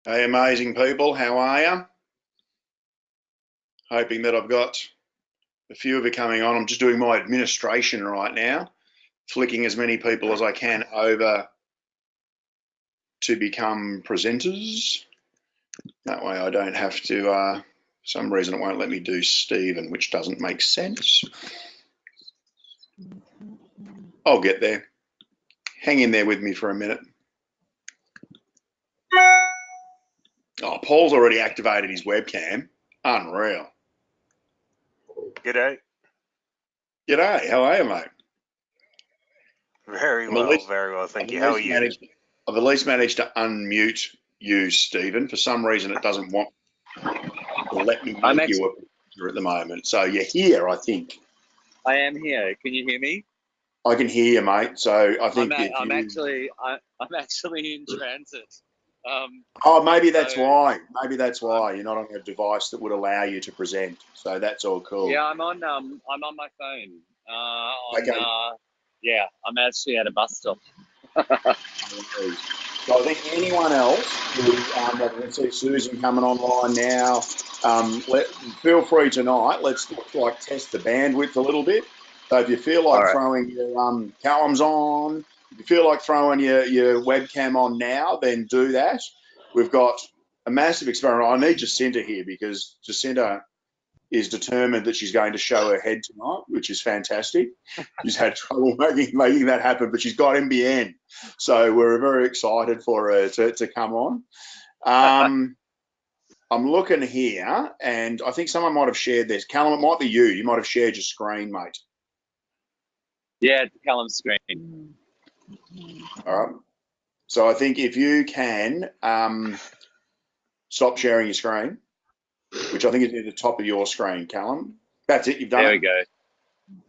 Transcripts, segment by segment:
Hey, amazing people, how are you? Hoping that I've got a few of you coming on. I'm just doing my administration right now, flicking as many people as I can over to become presenters. That way I don't have to, for some reason it won't let me do Stephen, which doesn't make sense. I'll get there. Hang in there with me for a minute. Oh, Paul's already activated his webcam. Unreal. G'day. G'day, how are you, mate? Very well, thank you. How are you? I've at least managed to unmute you, Stephen. For some reason, it doesn't want to let me make you a presenter at the moment. So you're here, I think. I am here. Can you hear me? I can hear you, mate. So I think I'm actually in transit. Oh, maybe that's why. Maybe that's why you're not on a device that would allow you to present. So that's all cool. Yeah, I'm on my phone. Okay. Yeah, I'm actually at a bus stop. So I think anyone else who, I can see Susan coming online now. Feel free tonight. Let's test the bandwidth a little bit. So if you feel like throwing your Callum's on, if you feel like throwing your webcam on now, then do that. We've got a massive experiment. I need Jacinta here because Jacinta is determined that she's going to show her head tonight, which is fantastic. She's had trouble making that happen, but she's got NBN. So we're very excited for her to come on. I'm looking here, and I think someone might have shared this. Callum, it might be you. You might have shared your screen, mate. Yeah, it's Callum's screen. All right. So I think if you can stop sharing your screen, which I think is at the top of your screen, Callum. That's it. You've done it. There we go.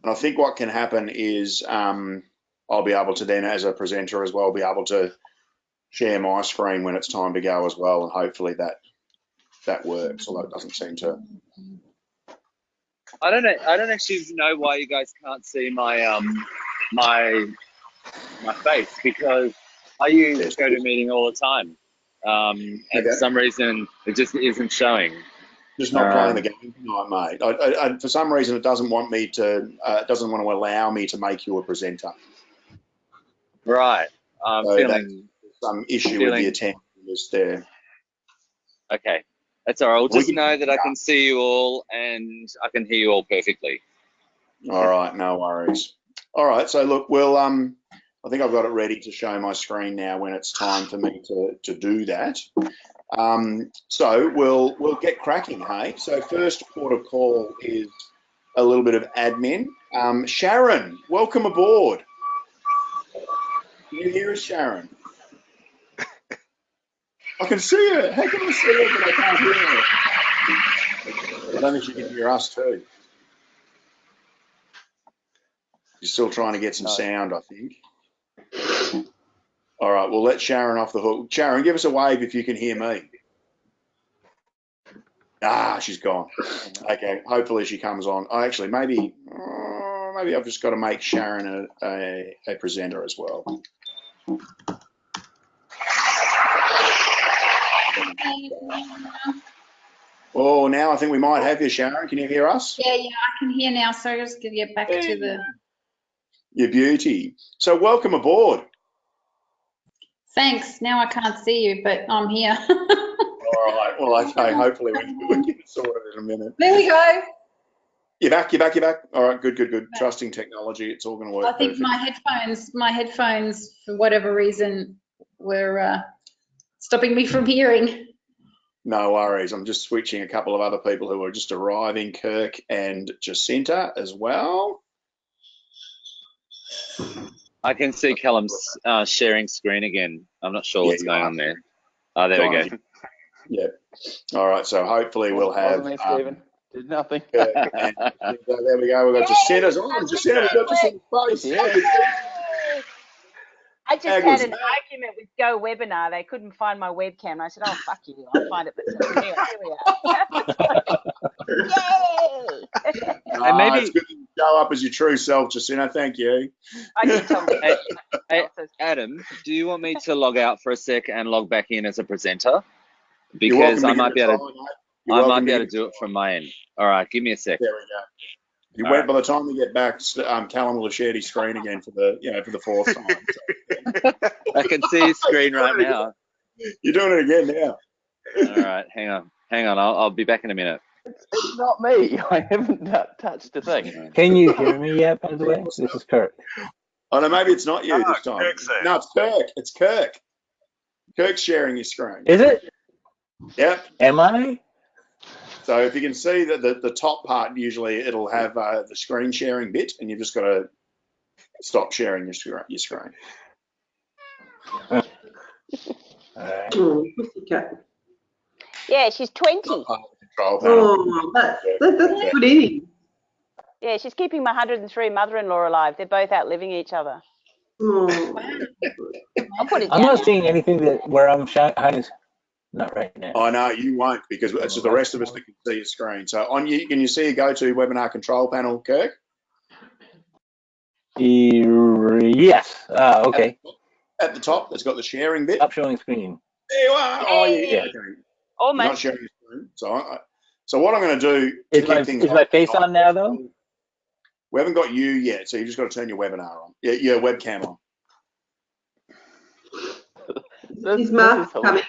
And I think what can happen is I'll be able to then, as a presenter as well, be able to share my screen when it's time to go as well, and hopefully that works. Although it doesn't seem to. I don't actually know why you guys can't see my my face, because I use GoToMeeting all the time, and for some reason it just isn't showing. Just not playing the game tonight, mate. For some reason, it doesn't want me to. It doesn't want to allow me to make you a presenter. Right. I'm feeling some issue with the attention list there. Okay, that's all right. I'll just know that I can see you all and I can hear you all perfectly. All right, no worries. All right, so look, we'll I think I've got it ready to show my screen now when it's time for me to do that. So we'll get cracking, hey? So first port of call is a little bit of admin. Sharon, welcome aboard. Can you hear us, Sharon? I can see her. How can I see her but I can't hear her? I don't think she can hear us too. She's still trying to get some sound, I think. All right, we'll let Sharon off the hook. Sharon, give us a wave if you can hear me. Ah, she's gone. Okay, hopefully she comes on. Actually, maybe I've just got to make Sharon a presenter as well. Oh, now I think we might have you, Sharon. Can you hear us? Yeah, I can hear now. So just to get back to the... Your beauty. So welcome aboard. Thanks. Now I can't see you, but I'm here. All right. Well, okay. Hopefully we can get it sorted in a minute. There we go. You're back. All right. Good. Trusting technology. It's all going to work. I think perfect. my headphones, for whatever reason, were stopping me from hearing. No worries. I'm just switching a couple of other people who are just arriving, Kirk and Jacinta as well. I can see Callum's sharing screen again. I'm not sure what's going on there. Oh, there we go. Yeah. All right. So hopefully we'll have. Wasn't me, Stephen. Did nothing. There we go. We've got Jacinta's on. Jacinta, we've got Jacinta's face. Yeah. I just had an argument with GoWebinar. They couldn't find my webcam. And I said, oh, fuck you. I'll find it myself. Here we are. Yay! And maybe it's good to show up as your true self, Jacinta. Thank you. I did tell me. Hey, Adam, do you want me to log out for a sec and log back in as a presenter? because I might be able to to do it from my end. All right, give me a sec. There we go. You wait. By the time we get back, Callum will have shared his screen again for the fourth time. So. I can see his screen right now. You're doing it again now. All right, hang on. I'll be back in a minute. It's not me. I haven't touched a thing. Can you hear me yet, by the way? This is Kurt. Oh, no, maybe it's not you this time. Kirk's there. No, it's Kirk. It's Kirk. Kirk's sharing his screen. Is it? Yep. Am I? So if you can see that the top part, usually it'll have the screen sharing bit, and you've just got to stop sharing your screen. All right. Oh, pussycat. Yeah, she's 20. Control panel. Oh, that's good eating. Yeah, she's keeping my 103 mother-in-law alive. They're both outliving each other. Oh. I'll put it I'm down. not seeing anything where I'm shining. Not right now. I know you won't, because it's just the rest of us that can see your screen. So can you see a go-to webinar control panel, Kirk? Yes. Okay. At the top, it's got the sharing bit. Stop showing screen. There you are. Oh, yeah. Okay. You're Almost. not sharing your screen. So what I'm going to do Is my face on now, though? We haven't got you yet, so you just got to turn your webinar on. Yeah, your webcam on. Is Mark coming?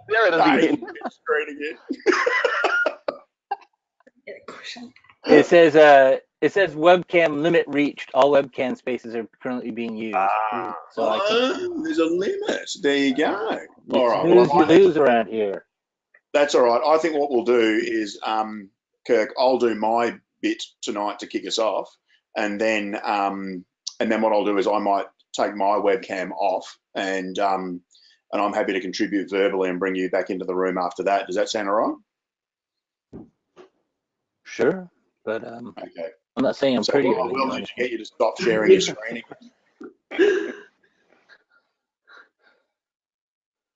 There it is again. Screen again. It says webcam limit reached. All webcam spaces are currently being used. So I can, There's a limit. There you go. it's All right. news to lose around here. That's all right. I think what we'll do is, Kirk, I'll do my bit tonight to kick us off, and then what I'll do is I might take my webcam off, and I'm happy to contribute verbally and bring you back into the room after that. Does that sound all right? Sure, but Okay. I'm not saying I'm So pretty. what I will do is get you to stop sharing your screen. Can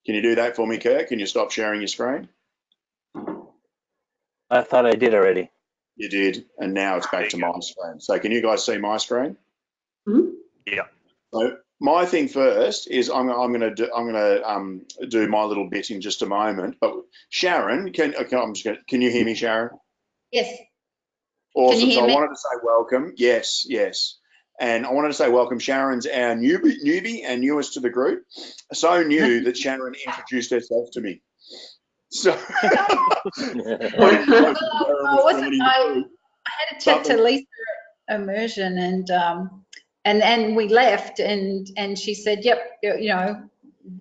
you do that for me, Kirk? Can you stop sharing your screen? I thought I did already. You did, and now it's back to my screen. So can you guys see my screen? Mm-hmm. Yeah. So my thing first is I'm going to do my little bit in just a moment. But Sharon, can you hear me, Sharon? Yes. Awesome. Can you hear So me? I wanted to say welcome. Yes. And I wanted to say welcome. Sharon's our newbie and newest to the group. So new that Sharon introduced herself to me. So I had a chat to Lisa at immersion, and we left, and she said, "Yep,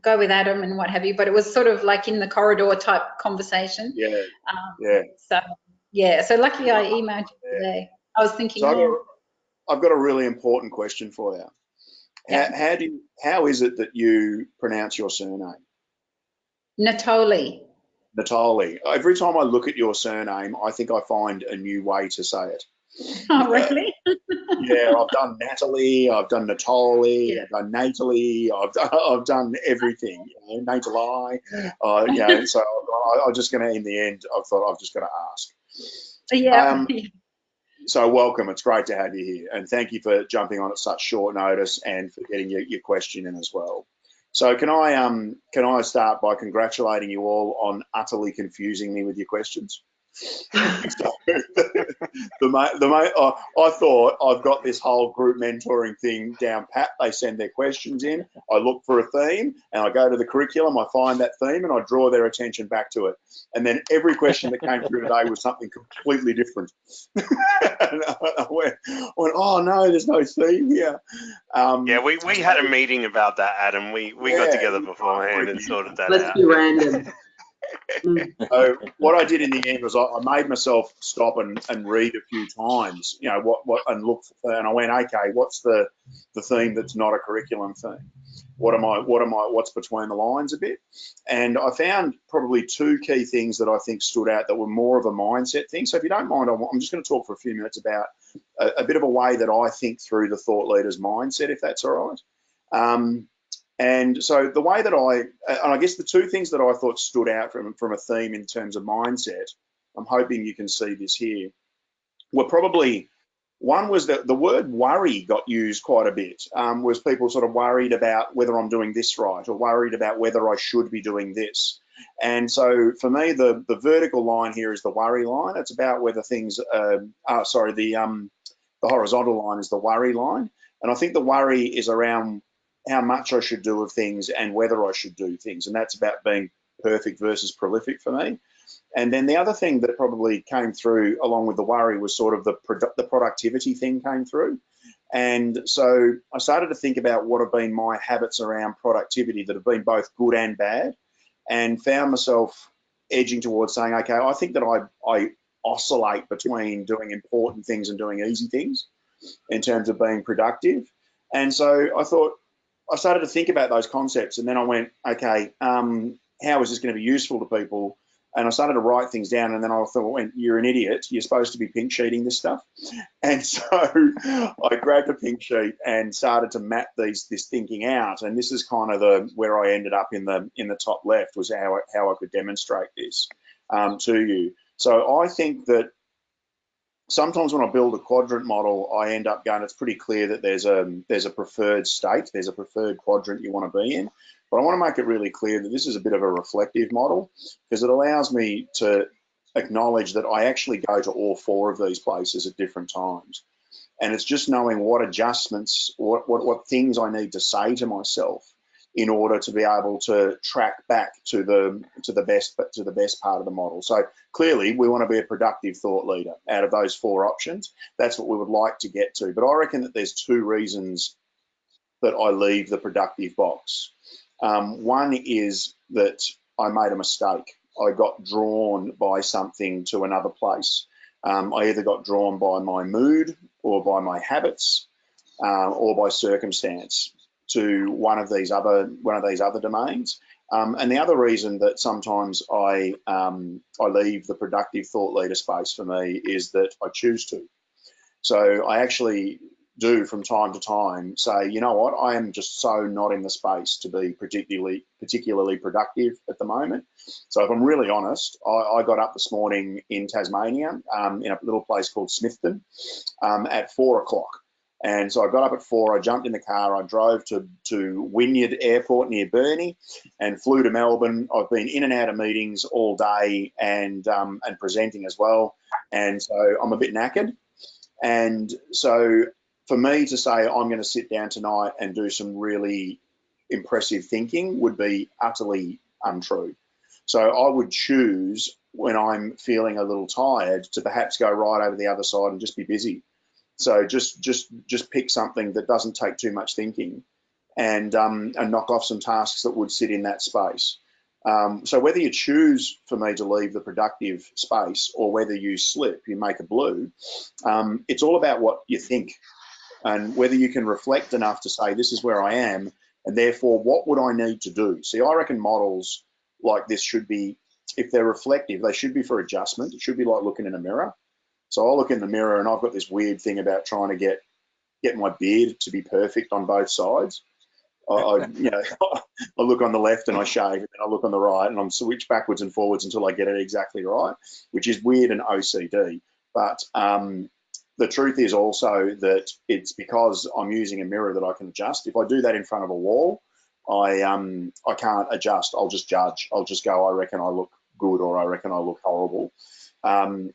go with Adam and what have you." But it was sort of like in the corridor type conversation. Yeah. So lucky I emailed you today. I was thinking, So I've got a really important question for you. Yeah. How is it that you pronounce your surname? Natoli. Natali. Every time I look at your surname, I think I find a new way to say it. Oh, really? Yeah, I've done Natalie, I've done Natali, Yeah. I've done Natalie, I've done everything. Natali. So I'm just going to, in the end, I thought I've just got to ask. Yeah. So welcome. It's great to have you here, and thank you for jumping on at such short notice and for getting your question in as well. So can I start by congratulating you all on utterly confusing me with your questions? I thought I've got this whole group mentoring thing down pat. They send their questions in, I look for a theme, and I go to the curriculum, I find that theme, and I draw their attention back to it. And then every question that came through today was something completely different. And I went, oh no, there's no theme here. Yeah, we had a meeting about that, Adam. We got together beforehand and sorted that Let's out. be random. So what I did in the end was I made myself stop and read a few times, what and look for, and I went, okay, what's the theme that's not a curriculum theme? What's between the lines a bit? And I found probably two key things that I think stood out that were more of a mindset thing. So if you don't mind, I'm just going to talk for a few minutes about a bit of a way that I think through the thought leader's mindset, if that's all right. And so the way that I guess the two things that I thought stood out from a theme in terms of mindset, I'm hoping you can see this here, were probably, one was that the word worry got used quite a bit, was people sort of worried about whether I'm doing this right or worried about whether I should be doing this. And so for me, the vertical line here is the worry line. It's about whether things, the horizontal line is the worry line. And I think the worry is around how much I should do of things and whether I should do things. And that's about being perfect versus prolific for me. And then the other thing that probably came through along with the worry was sort of the productivity thing came through. And so I started to think about what have been my habits around productivity that have been both good and bad, and found myself edging towards saying, okay, I think that I oscillate between doing important things and doing easy things in terms of being productive. And so I started to think about those concepts, and then I went, okay, how is this going to be useful to people? And I started to write things down, and then I thought, well, you're an idiot. You're supposed to be pink sheeting this stuff. And so I grabbed a pink sheet and started to map this thinking out. And this is kind of where I ended up in the top left, was how I could demonstrate this to you. So I think that sometimes when I build a quadrant model, I end up going, it's pretty clear that there's a preferred state, there's a preferred quadrant you want to be in. But I want to make it really clear that this is a bit of a reflective model, because it allows me to acknowledge that I actually go to all four of these places at different times. And it's just knowing what adjustments, what things I need to say to myself in order to be able to track back to the best part of the model. So clearly we want to be a productive thought leader out of those four options. That's what we would like to get to. But I reckon that there's two reasons that I leave the productive box. One is that I made a mistake. I got drawn by something to another place. I either got drawn by my mood or by my habits or by circumstance to one of these other domains. And the other reason that sometimes I leave the productive thought leader space for me is that I choose to. So I actually do from time to time say, you know what, I am just so not in the space to be particularly productive at the moment. So if I'm really honest, I got up this morning in Tasmania, in a little place called Smithton, at 4 o'clock. And so I got up at 4, I jumped in the car, I drove to Wynyard Airport near Burnie and flew to Melbourne. I've been in and out of meetings all day and presenting as well. And so I'm a bit knackered. And so for me to say I'm going to sit down tonight and do some really impressive thinking would be utterly untrue. So I would choose when I'm feeling a little tired to perhaps go right over the other side and just be busy. So just pick something that doesn't take too much thinking and knock off some tasks that would sit in that space. So whether you choose for me to leave the productive space or whether you slip, you make a blue, it's all about what you think and whether you can reflect enough to say, this is where I am, and therefore what would I need to do? See, I reckon models like this should be, if they're reflective, they should be for adjustment. It should be like looking in a mirror. So I look in the mirror and I've got this weird thing about trying to get my beard to be perfect on both sides. I look on the left and I shave, and then I look on the right and I'm switch backwards and forwards until I get it exactly right, which is weird and OCD. But the truth is also that it's because I'm using a mirror that I can adjust. If I do that in front of a wall, I can't adjust. I'll just judge. I'll just go, I reckon I look good or I reckon I look horrible.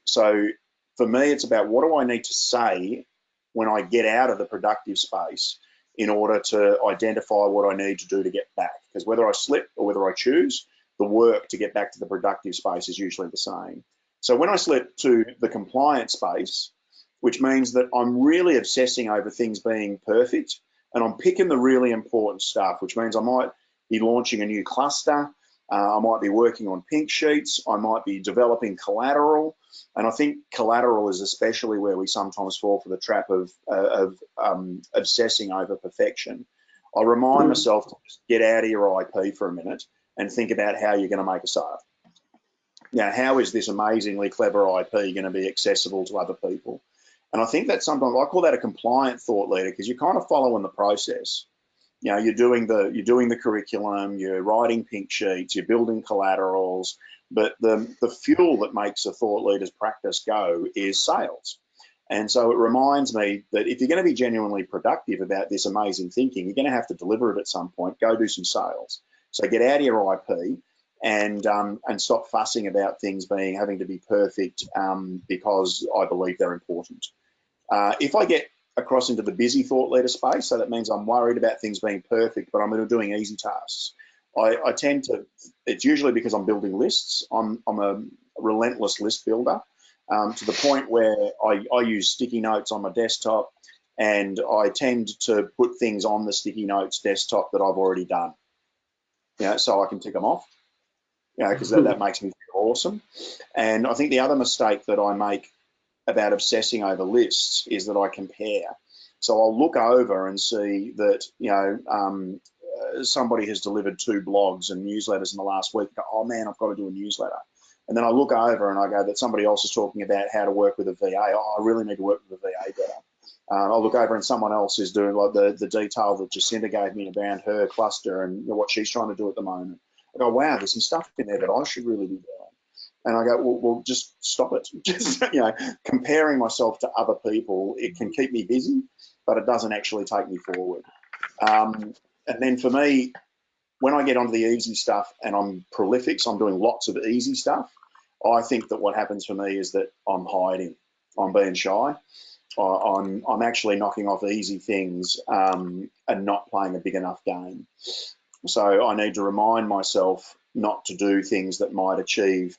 So for me, it's about what do I need to say when I get out of the productive space in order to identify what I need to do to get back. Because whether I slip or whether I choose, the work to get back to the productive space is usually the same. So when I slip to the compliant space, which means that I'm really obsessing over things being perfect, and I'm picking the really important stuff, which means I might be launching a new cluster, I might be working on pink sheets, I might be developing collateral, and I think collateral is especially where we sometimes fall for the trap of obsessing over perfection. I remind myself to just get out of your IP for a minute and think about how you're going to make a sale. Now, how is this amazingly clever IP going to be accessible to other people? And I think that sometimes I call that a compliant thought leader, because you're kind of following the process. You know, you're doing the curriculum, you're writing pink sheets, you're building collaterals, but the fuel that makes a thought leader's practice go is sales. And so it reminds me that if you're going to be genuinely productive about this amazing thinking, you're going to have to deliver it at some point. Go do some sales. So get out of your IP and stop fussing about things having to be perfect because I believe they're important. If I get across into the busy thought leader space, so that means I'm worried about things being perfect, but I'm doing easy tasks. I tend to, it's usually because I'm building lists. I'm a relentless list builder to the point where I use sticky notes on my desktop, and I tend to put things on the sticky notes desktop that I've already done, so I can tick them off, because that makes me feel awesome. And I think the other mistake that I make about obsessing over lists is that I compare. So I'll look over and see that, somebody has delivered 2 blogs and newsletters in the last week. I go, oh man, I've got to do a newsletter. And then I look over and I go that somebody else is talking about how to work with a VA. Oh, I really need to work with a VA better. I'll look over and someone else is doing like the detail that Jacinta gave me around her cluster and what she's trying to do at the moment. I go, wow, there's some stuff in there that I should really be doing. And I go, well, just stop it. Just, comparing myself to other people, it can keep me busy, but it doesn't actually take me forward. And then for me, when I get onto the easy stuff and I'm prolific, so I'm doing lots of easy stuff, I think that what happens for me is that I'm hiding. I'm being shy. I'm actually knocking off easy things and not playing a big enough game. So I need to remind myself not to do things that might achieve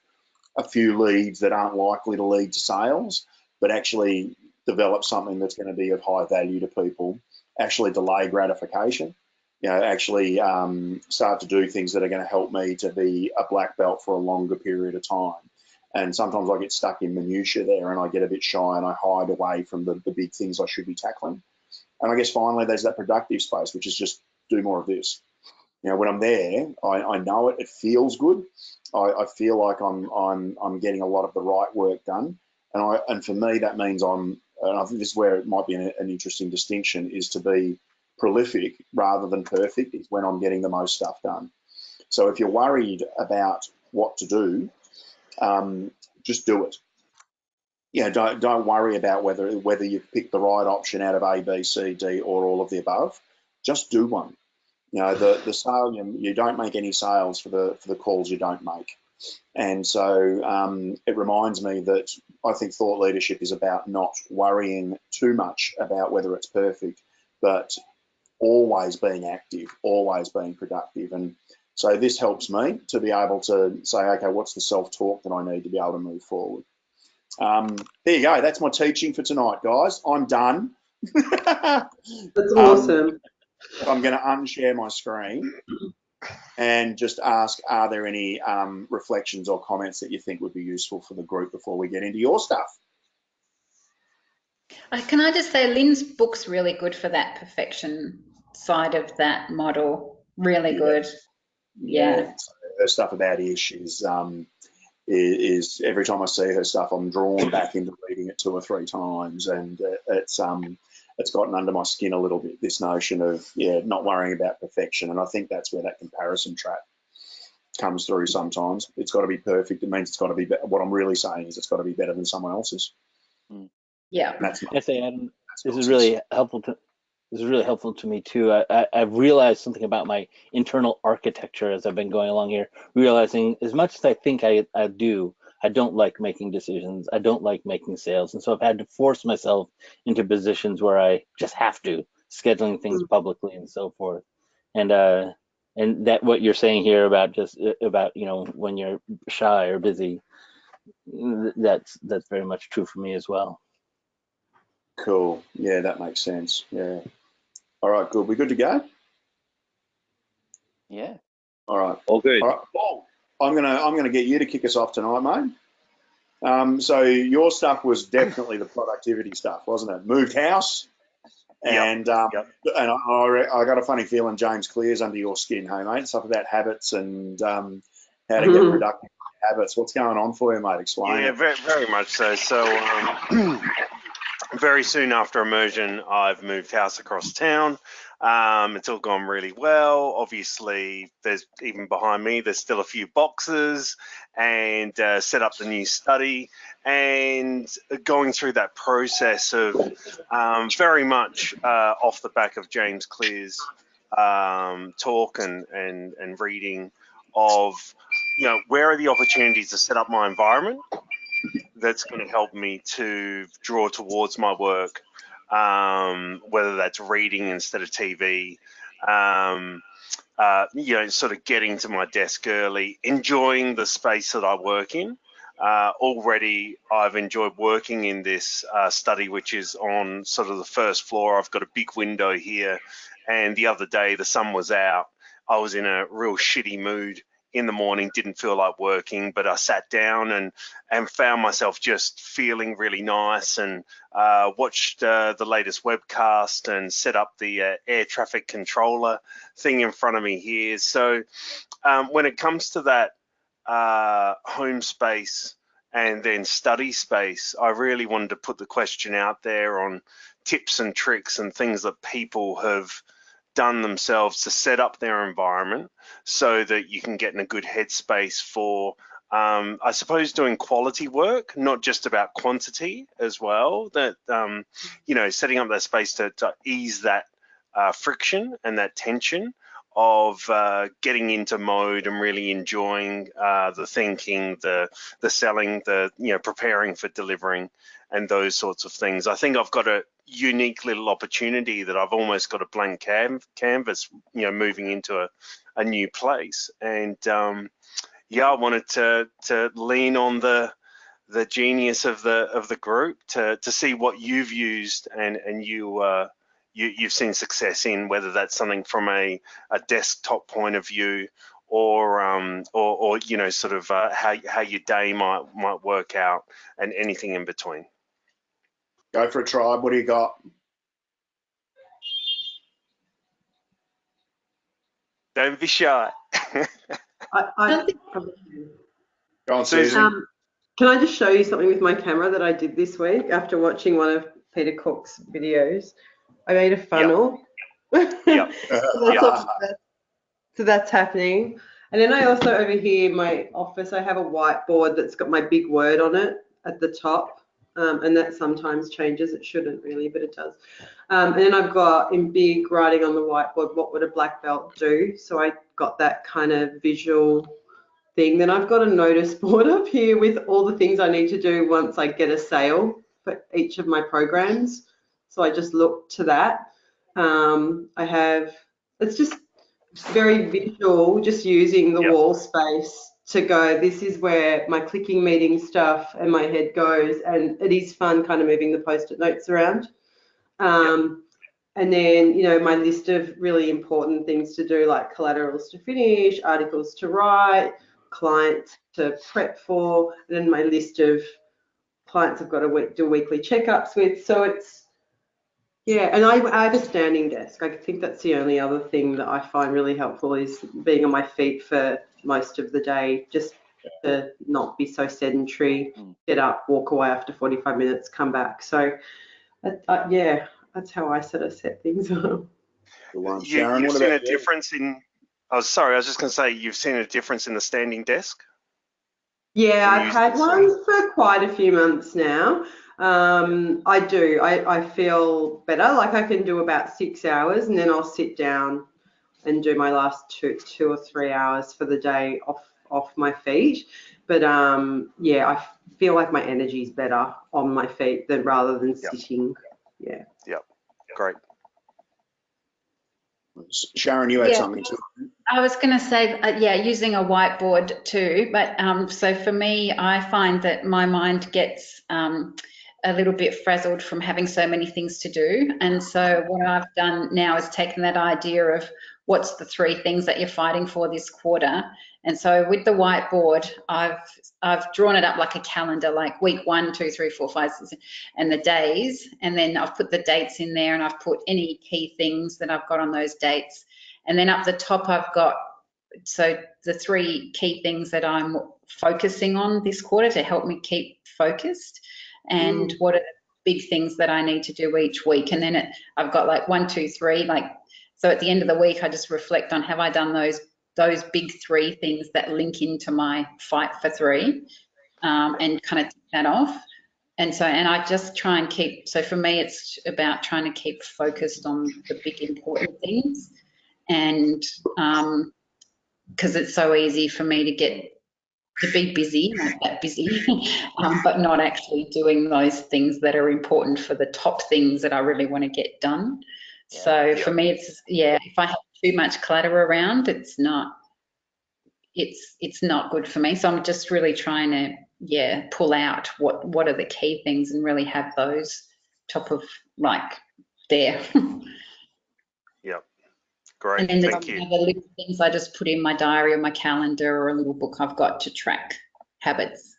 a few leads that aren't likely to lead to sales, but actually develop something that's going to be of high value to people, actually delay gratification, actually start to do things that are going to help me to be a black belt for a longer period of time. And sometimes I get stuck in minutiae there and I get a bit shy and I hide away from the big things I should be tackling. And I guess finally there's that productive space, which is just do more of this. When I'm there, I know it. It feels good. I feel like I'm getting a lot of the right work done, and for me that means and I think this is where it might be an interesting distinction, is to be prolific rather than perfect is when I'm getting the most stuff done. So if you're worried about what to do, just do it. Don't worry about whether you've picked the right option out of A, B, C, D, or all of the above. Just do one. The sale, you don't make any sales for the calls you don't make. And so it reminds me that I think thought leadership is about not worrying too much about whether it's perfect, but always being active, always being productive. And so this helps me to be able to say, okay, what's the self-talk that I need to be able to move forward? There you go. That's my teaching for tonight, guys. I'm done. That's awesome. I'm going to unshare my screen and just ask, are there any reflections or comments that you think would be useful for the group before we get into your stuff? Can I just say Lynn's book's really good for that perfection side of that model. Really good. Yeah. Her stuff about Ish is every time I see her stuff, I'm drawn back into reading it 2 or 3 times, and it's gotten under my skin a little bit, this notion of not worrying about perfection. And I think that's where that comparison trap comes through sometimes. It's got to be perfect. It means it's got to be better. What I'm really saying is it's got to be better than someone else's. Yeah. Adam, this is really helpful to me too. I've realized something about my internal architecture as I've been going along here, realizing as much as I think I do, I don't like making decisions. I don't like making sales. And so I've had to force myself into positions where I just have to, scheduling things publicly and so forth. And that what you're saying here about when you're shy or busy, that's very much true for me as well. Cool. Yeah, that makes sense. Yeah. All right, good. We good to go? Yeah. All right. All good. All right, Paul, I'm gonna get you to kick us off tonight, mate. So your stuff was definitely the productivity stuff, wasn't it? Moved house, and Yep. and I got a funny feeling James Clear's under your skin, hey mate. Stuff about habits and how to get productive habits. What's going on for you, mate? Explain. Yeah, very, very much so. So very soon after immersion, I've moved house across town. It's all gone really well. Obviously, there's even behind me, there's still a few boxes, and set up the new study, and going through that process of very much off the back of James Clear's talk and reading of where are the opportunities to set up my environment that's going to help me to draw towards my work, whether that's reading instead of TV, sort of getting to my desk early, enjoying the space that I work in. Already I've enjoyed working in this study, which is on sort of the first floor. I've got a big window here, and the other day the sun was out. I was in a real shitty mood in the morning, didn't feel like working, but I sat down and found myself just feeling really nice, and watched the latest webcast and set up the air traffic controller thing in front of me here. So when it comes to that home space and then study space, I really wanted to put the question out there on tips and tricks and things that people have done themselves to set up their environment so that you can get in a good headspace for, I suppose, doing quality work, not just about quantity as well. That, setting up that space to ease that friction and that tension of getting into mode and really enjoying the thinking, the selling, the preparing for delivering, and those sorts of things. I think I've got a unique little opportunity that I've almost got a blank canvas, moving into a new place. And I wanted to lean on the genius of the group to see what you've used and you've seen success in, whether that's something from a desktop point of view or sort of how your day might work out, and anything in between. Go for it, Tribe. What do you got? Don't be shy. I Go on, Susan. can I just show you something with my camera that I did this week after watching one of Peter Cook's videos? I made a funnel. Yep. So that's happening. And then I also, over here in my office, I have a whiteboard that's got my big word on it at the top. And that sometimes changes. It shouldn't really, but it does. And then I've got in big writing on the whiteboard, what would a black belt do? So I got that kind of visual thing. Then I've got a notice board up here with all the things I need to do once I get a sale for each of my programs. So I just look to that. It's just very visual, just using the wall space to go, this is where my clicking meeting stuff and my head goes, and it is fun kind of moving the post-it notes around. And then, my list of really important things to do, like collaterals to finish, articles to write, clients to prep for, and then my list of clients I've got to do weekly checkups with. So it's, and I have a standing desk. I think that's the only other thing that I find really helpful is being on my feet for most of the day, just to not be so sedentary, get up, walk away after 45 minutes, come back. So, that's how I sort of set things up. Sharon, you've what seen about a difference in, I was just going to say, you've seen a difference in the standing desk? Yeah, I've had one for quite a few months now. I do. I feel better. Like I can do about 6 hours, and then I'll sit down and do my last two or 3 hours for the day off my feet. But I feel like my energy is better on my feet rather than sitting. Yeah. Yep. Great. Sharon, you had something too. I was going to say, using a whiteboard too. But so for me, I find that my mind gets a little bit frazzled from having so many things to do. And so what I've done now is taken that idea of what's the 3 things that you're fighting for this quarter. And so with the whiteboard, I've drawn it up like a calendar, like week 1, 2, 3, 4, 5, 6, and the days. And then I've put the dates in there, and I've put any key things that I've got on those dates. And then up the top, I've got, so the 3 key things that I'm focusing on this quarter to help me keep focused, and what are the big things that I need to do each week. And then I've got like 1, 2, 3, so at the end of the week, I just reflect on, have I done those big 3 things that link into my fight for 3, and kind of tick that off. And I just try and keep, so for me, it's about trying to keep focused on the big important things. And because it's so easy for me to get to be busy, not that busy, but not actually doing those things that are important for the top things that I really want to get done. Yeah. So for me, it's, yeah, if I have too much clutter around, it's not good for me. So I'm just really trying to, yeah, pull out what are the key things and really have those top of, like, there. Yep. Great. And then there's Thank you. other little things I just put in my diary or my calendar or a little book I've got to track habits.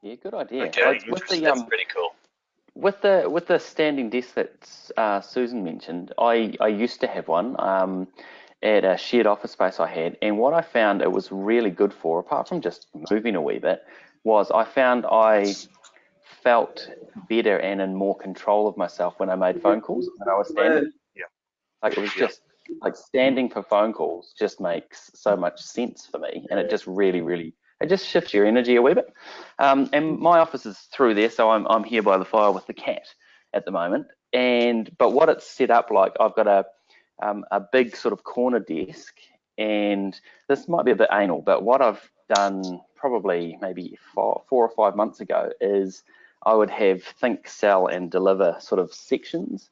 Yeah, good idea. Okay, With the That's pretty cool. with the standing desk that Susan mentioned, I used to have one at a shared office space I had, and what I found it was really good for, apart from just moving a wee bit, was I found I felt better and in more control of myself when I made phone calls when I was standing. Yeah. Like, it was just like standing for phone calls just makes so much sense for me, and it just really it just shifts your energy a wee bit. And my office is through there, so I'm here by the fire with the cat at the moment. But what it's set up like, I've got a big sort of corner desk, and this might be a bit anal, but what I've done probably maybe 4 or 5 months ago is I would have think, sell, and deliver sort of sections.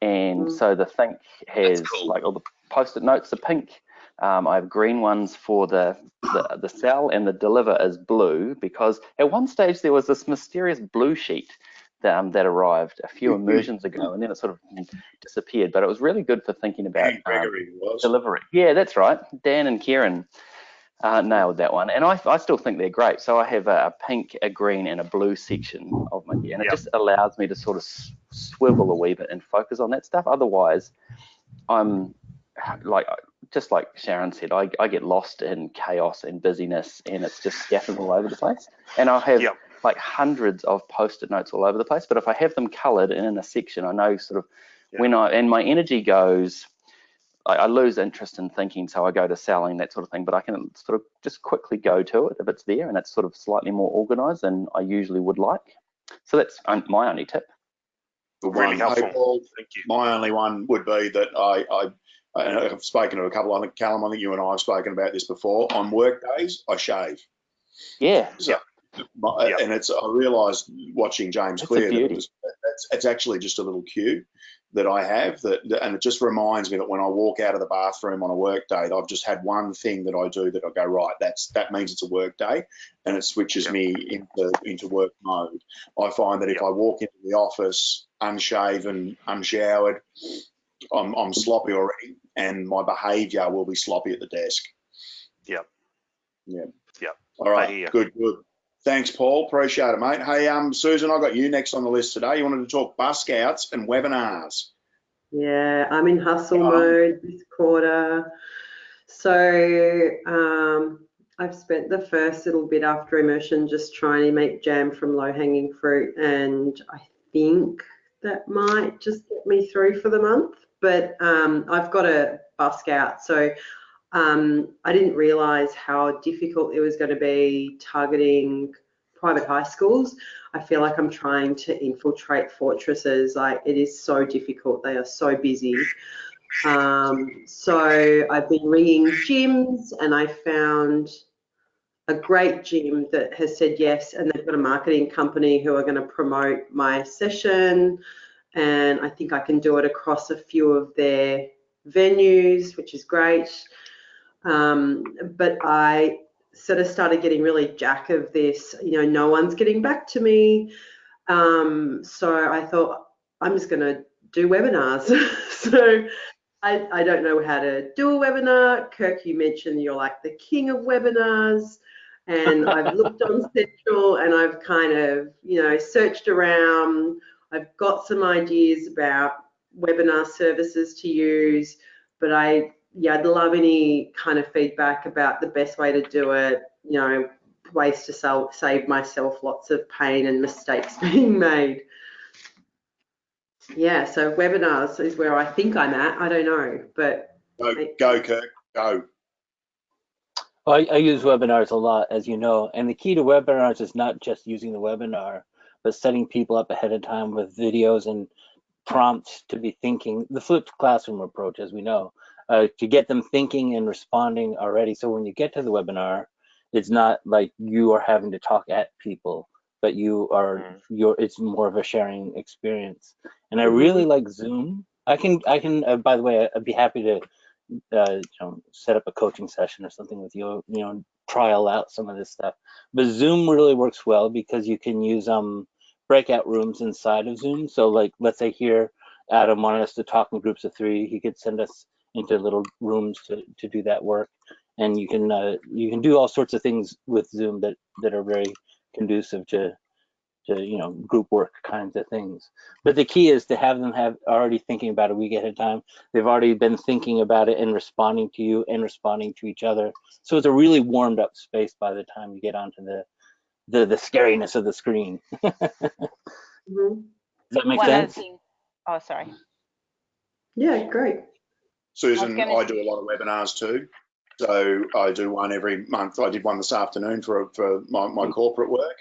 And so the think has cool. like all the post-it notes are pink. I have green ones for the sell, and the deliver is blue, because at one stage there was this mysterious blue sheet that arrived a few immersions ago, and then it sort of disappeared. But it was really good for thinking about delivery. Yeah, that's right. Dan and Kieran nailed that one, and I still think they're great. So I have a pink, a green, and a blue section of my gear, and it just allows me to sort of swivel a wee bit and focus on that stuff. Otherwise, I'm like, just like Sharon said, I get lost in chaos and busyness, and it's just scattered all over the place. And I have like hundreds of post-it notes all over the place, but if I have them coloured and in a section, I know sort of when my energy goes, I lose interest in thinking, so I go to selling, that sort of thing, but I can sort of just quickly go to it if it's there and it's sort of slightly more organised than I usually would like. So that's my only tip. Really helpful. Hey, Paul, thank you. My only one would be that I've spoken to a couple. I think Callum, I think you and I have spoken about this before. On work days, I shave. Yeah. So, and I realised watching James Clear that it's actually just a little cue that I have and it just reminds me that when I walk out of the bathroom on a work day, I've just had one thing that I do that I go, right, that means it's a work day, and it switches me into work mode. I find that if I walk into the office unshaven, unshowered, I'm sloppy already, and my behaviour will be sloppy at the desk. Yep. All right, good. Thanks, Paul. Appreciate it, mate. Hey, Susan, I got you next on the list today. You wanted to talk bus scouts and webinars. Yeah, I'm in hustle mode this quarter. So I've spent the first little bit after immersion just trying to make jam from low-hanging fruit, and I think that might just get me through for the month. But I've got a bus scout, so I didn't realise how difficult it was going to be targeting private high schools. I feel like I'm trying to infiltrate fortresses. Like, it is so difficult. They are so busy. So I've been ringing gyms, and I found a great gym that has said yes, and they've got a marketing company who are going to promote my session, and I think I can do it across a few of their venues, which is great. But I sort of started getting really jack of this, no one's getting back to me. So I thought, I'm just going to do webinars. So I don't know how to do a webinar. Kirk, you mentioned you're like the king of webinars. And I've looked on Central, and I've kind of, searched around. I've got some ideas about webinar services to use, but I'd love any kind of feedback about the best way to do it, ways to save myself lots of pain and mistakes being made. Yeah, so webinars is where I think I'm at. I don't know, but... Go, Kirk, go. I use webinars a lot, as you know, and the key to webinars is not just using the webinar, but setting people up ahead of time with videos and prompts to be thinking, the flipped classroom approach, as we know, to get them thinking and responding already. So when you get to the webinar, it's not like you are having to talk at people, but it's more of a sharing experience. And I really like Zoom. I can by the way, I'd be happy to set up a coaching session or something with you, trial out some of this stuff. But Zoom really works well because you can use breakout rooms inside of Zoom. So like, let's say here, Adam wanted us to talk in groups of 3. He could send us into little rooms to do that work. And you can do all sorts of things with Zoom that are very conducive to group work kinds of things. But the key is to have them already thinking about it a week at a time. They've already been thinking about it and responding to you and responding to each other. So it's a really warmed up space by the time you get onto the scariness of the screen. Does that make sense? Oh, sorry. Yeah, great. Susan, I do a lot of webinars too. So I do one every month. I did one this afternoon for my corporate work.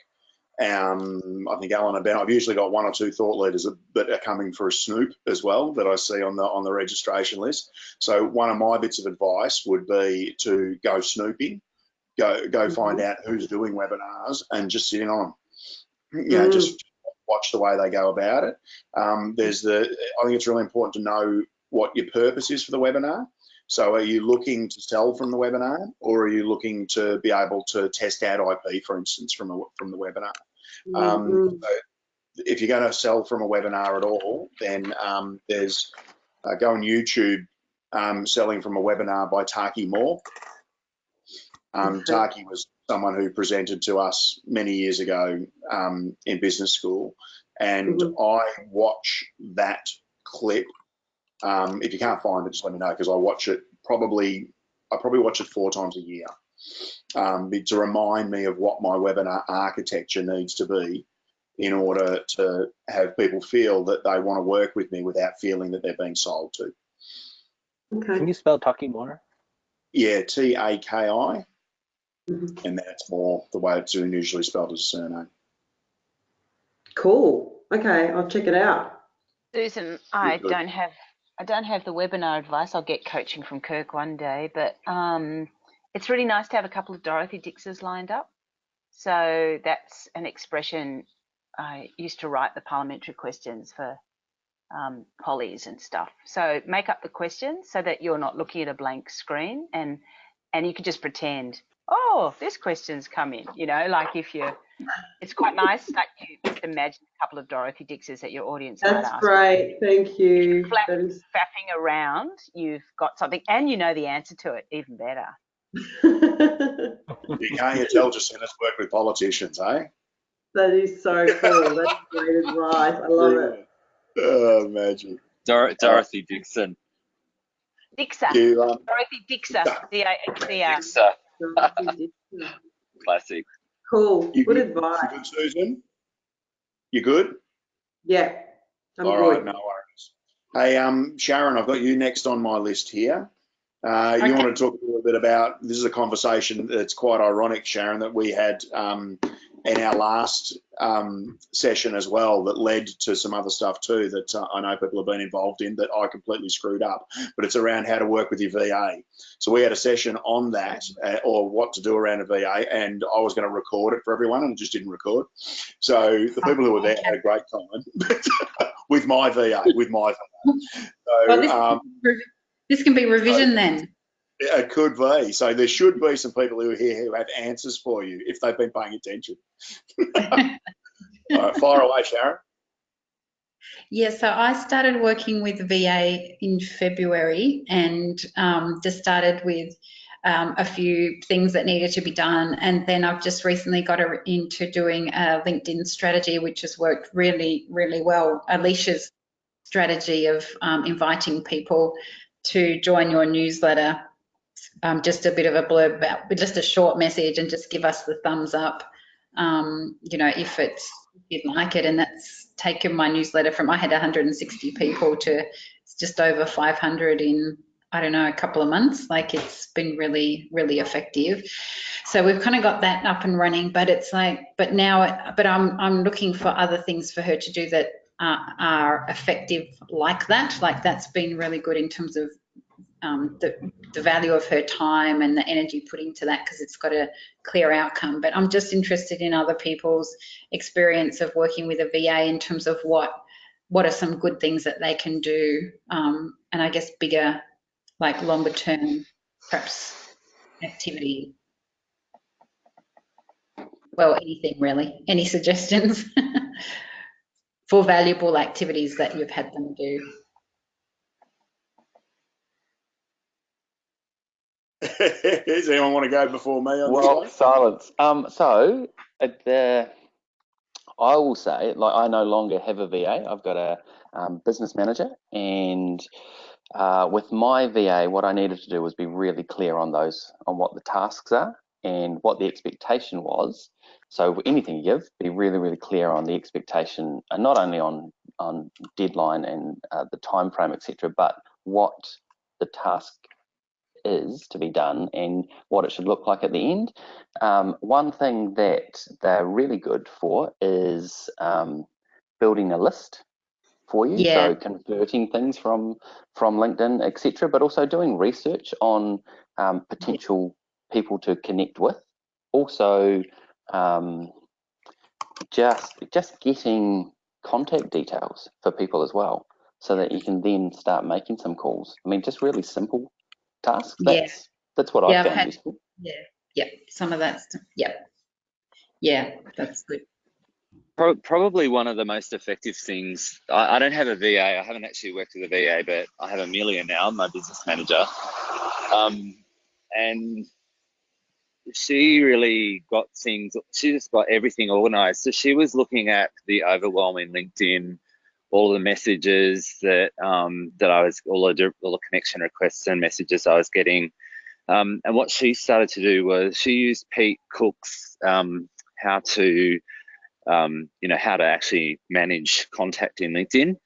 I think Alan and Ben, I've usually got 1 or 2 thought leaders that are coming for a snoop as well that I see on the registration list. So one of my bits of advice would be to go snooping, go find out who's doing webinars and just sit in on them. Just watch the way they go about it. I think it's really important to know what your purpose is for the webinar. So are you looking to sell from the webinar, or are you looking to be able to test out IP, for instance, from the webinar? So if you're going to sell from a webinar at all, then there's go on YouTube, selling from a webinar by Taki Moore. Taki was someone who presented to us many years ago in business school, and I watch that clip. If you can't find it, just let me know, because I watch it I probably watch it 4 times a year to remind me of what my webinar architecture needs to be in order to have people feel that they want to work with me without feeling that they're being sold to. Okay. Can you spell Taki more? Yeah, T-A-K-I, and that's more the way it's usually spelled as a surname. Cool. Okay, I'll check it out. Susan, I don't have the webinar advice. I'll get coaching from Kirk one day, but it's really nice to have a couple of Dorothy Dixes lined up. So that's an expression. I used to write the parliamentary questions for pollies and stuff. So make up the questions so that you're not looking at a blank screen, and you can just pretend, oh, this question's come in, like it's quite nice, like you just imagine a couple of Dorothy Dixes that your audience might ask. That's great, thank you. Faffing around, you've got something, and you know the answer to it, even better. You can't tell Jacinta's work with politicians, eh? That is so cool. That's great advice. I love it. Oh, magic. Dorothy Dixon. Dixer. Dorothy Dixer. Dixer. Classic. Cool. Good advice. You good, Susan? You good? Yeah. I'm All good. right, no worries. Hey, Sharon, I've got you next on my list here. Okay. You want to talk a little bit about, this is a conversation that's quite ironic, Sharon, that we had in our last session as well, that led to some other stuff too that I know people have been involved in that I completely screwed up, but it's around how to work with your VA. So we had a session on that, or what to do around a VA, and I was going to record it for everyone, and it just didn't record. So the people who were there had a great time with my VA, So, this can be revision then. It could be. So there should be some people who are here who have answers for you if they've been paying attention. All right, fire away, Sharon. Yeah, so I started working with VA in February, and just started with a few things that needed to be done. And then I've just recently got into doing a LinkedIn strategy, which has worked really, really well. Alicia's strategy of inviting people to join your newsletter, just a bit of a blurb about, just a short message, and just give us the thumbs up, if you'd like it. And that's taken my newsletter from, I had 160 people to just over 500 in, I don't know, a couple of months. Like, it's been really, really effective. So we've kind of got that up and running, but it's like, but I'm looking for other things for her to do that are effective like that. Like, that's been really good in terms of the value of her time and the energy put into that, because it's got a clear outcome. But I'm just interested in other people's experience of working with a VA in terms of what are some good things that they can do, and I guess bigger, like longer term, perhaps activity. Well, anything really. Any suggestions for valuable activities that you've had them do? Does anyone want to go before me on Well, this silence. I will say, like, I no longer have a VA. I've got a business manager, and with my VA, what I needed to do was be really clear on what the tasks are and what the expectation was. So anything you give, be really, really clear on the expectation, and not only on deadline and the time frame, etc., but what the task is to be done and what it should look like at the end. One thing that they're really good for is building a list for you, Yeah. so converting things from LinkedIn, etc., but also doing research on potential people to connect with. Also, just getting contact details for people as well, so that you can then start making some calls. I mean, just really simple tasks. That's what I found useful. Yeah, some of that's, that's good. Probably one of the most effective things. I don't have a VA. I haven't actually worked with a VA, but I have Amelia now, my business manager, and she really got things. She just got everything organised. So she was looking at the overwhelming LinkedIn, all the messages that I was, all the connection requests and messages I was getting. And what she started to do was she used Pete Cook's how to actually manage contact in LinkedIn,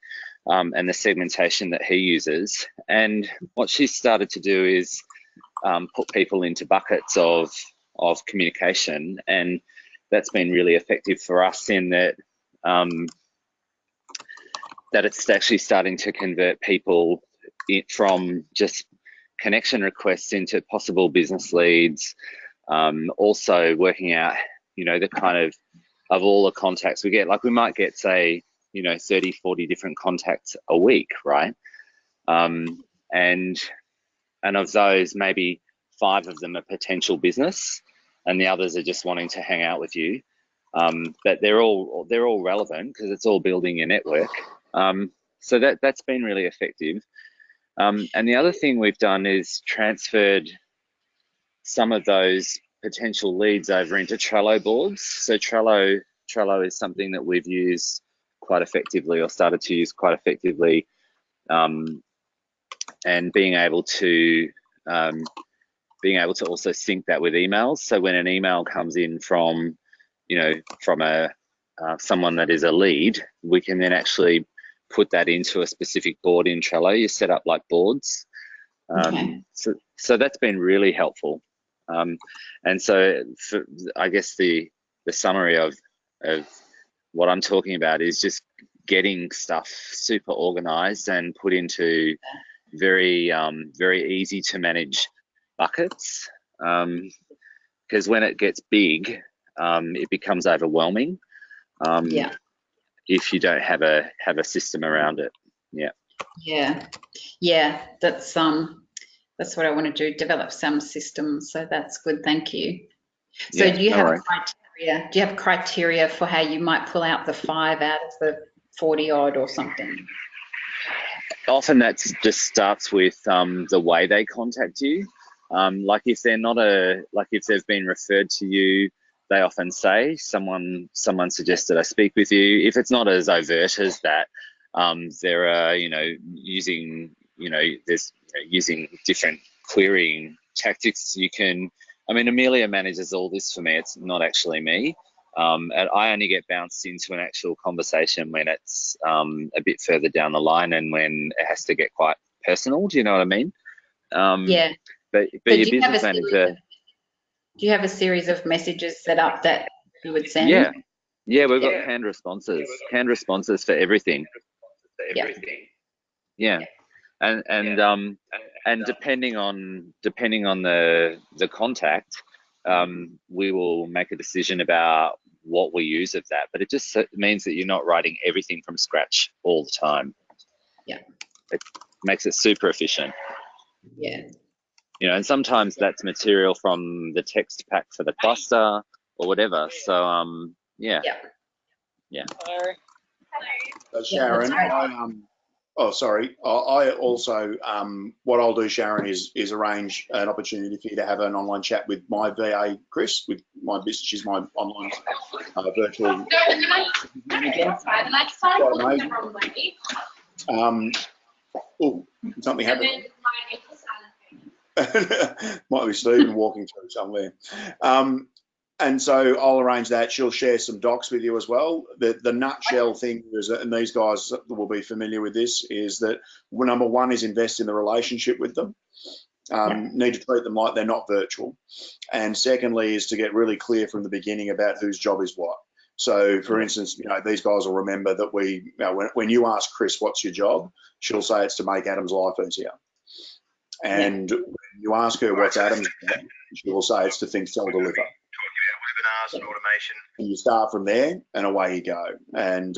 and the segmentation that he uses. And what she started to do is put people into buckets of communication, and that's been really effective for us in that that it's actually starting to convert people from just connection requests into possible business leads. Also working out, the kind of all the contacts we get. Like we might get, say, 30, 40 different contacts a week, right? And of those, maybe 5 of them are potential business, and the others are just wanting to hang out with you. But they're all relevant because it's all building your network. So that's been really effective. And the other thing we've done is transferred some of those potential leads over into Trello boards. So Trello is something that we've used quite effectively, or started to use quite effectively, and being able to also sync that with emails. So when an email comes in from someone that is a lead, we can then actually put that into a specific board in Trello. You set up like boards. So that's been really helpful. And so I guess the summary of what I'm talking about is just getting stuff super organized and put into very easy to manage buckets, because when it gets big, it becomes overwhelming if you don't have a system around it. That's what I want to do, develop some systems. So that's good, thank you. So do you have criteria? Do you have criteria for how you might pull out the 5 out of the 40 odd or something? Often that just starts with the way they contact you. Like if they're not if they've been referred to you, they often say someone suggested I speak with you. If it's not as overt as that, there are using different querying tactics. Amelia manages all this for me. It's not actually me. And I only get bounced into an actual conversation when it's a bit further down the line and when it has to get quite personal. Do you know what I mean? But your business manager. Do you have a series of messages set up that you would send? Yeah, we've got canned responses for everything. Yeah. And depending on the contact, we will make a decision about what we use of that. But it just means that you're not writing everything from scratch all the time. Yeah. It makes it super efficient. Yeah. You know, and sometimes that's material from the text pack for the cluster or whatever. So yeah. So Sharon, I also what I'll do, Sharon, is arrange an opportunity for you to have an online chat with my VA, Chris, with my business. She's my online virtual manager. Oh, something happened. Might be Stephen walking through somewhere. And so I'll arrange that. She'll share some docs with you as well. The nutshell thing is, and these guys will be familiar with this, is that number one is invest in the relationship with them. Need to treat them like they're not virtual. And secondly is to get really clear from the beginning about whose job is what. So, for instance, you know, these guys will remember that when you ask Chris, what's your job? She'll say it's to make Adam's life easier. And when you ask her what's Adam's job, she will say it's to think, sell, deliver. Webinars and automation. And you start from there, and away you go. And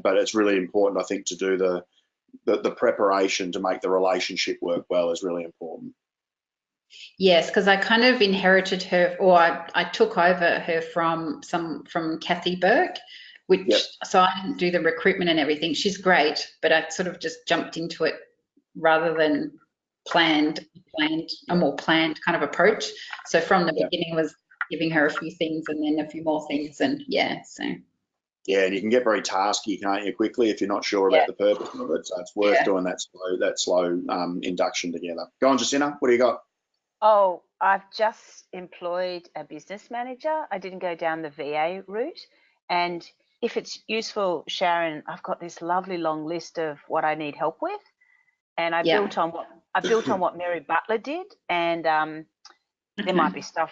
but it's really important, I think, to do the preparation to make the relationship work well is really important. Yes, because I kind of inherited her, or I took over her from Kathy Burke, which so I didn't do the recruitment and everything. She's great, but I sort of just jumped into it rather than a more planned kind of approach. So from the beginning was giving her a few things and then a few more things, and so. Yeah, and you can get very tasky, can't you, quickly if you're not sure about the purpose of it. So it's worth doing that slow induction together. Go on, Jacinta, what do you got? Oh, I've just employed a business manager. I didn't go down the VA route. And if it's useful, Sharon, I've got this lovely long list of what I need help with. And I built on what Mary Butler did. And there might be stuff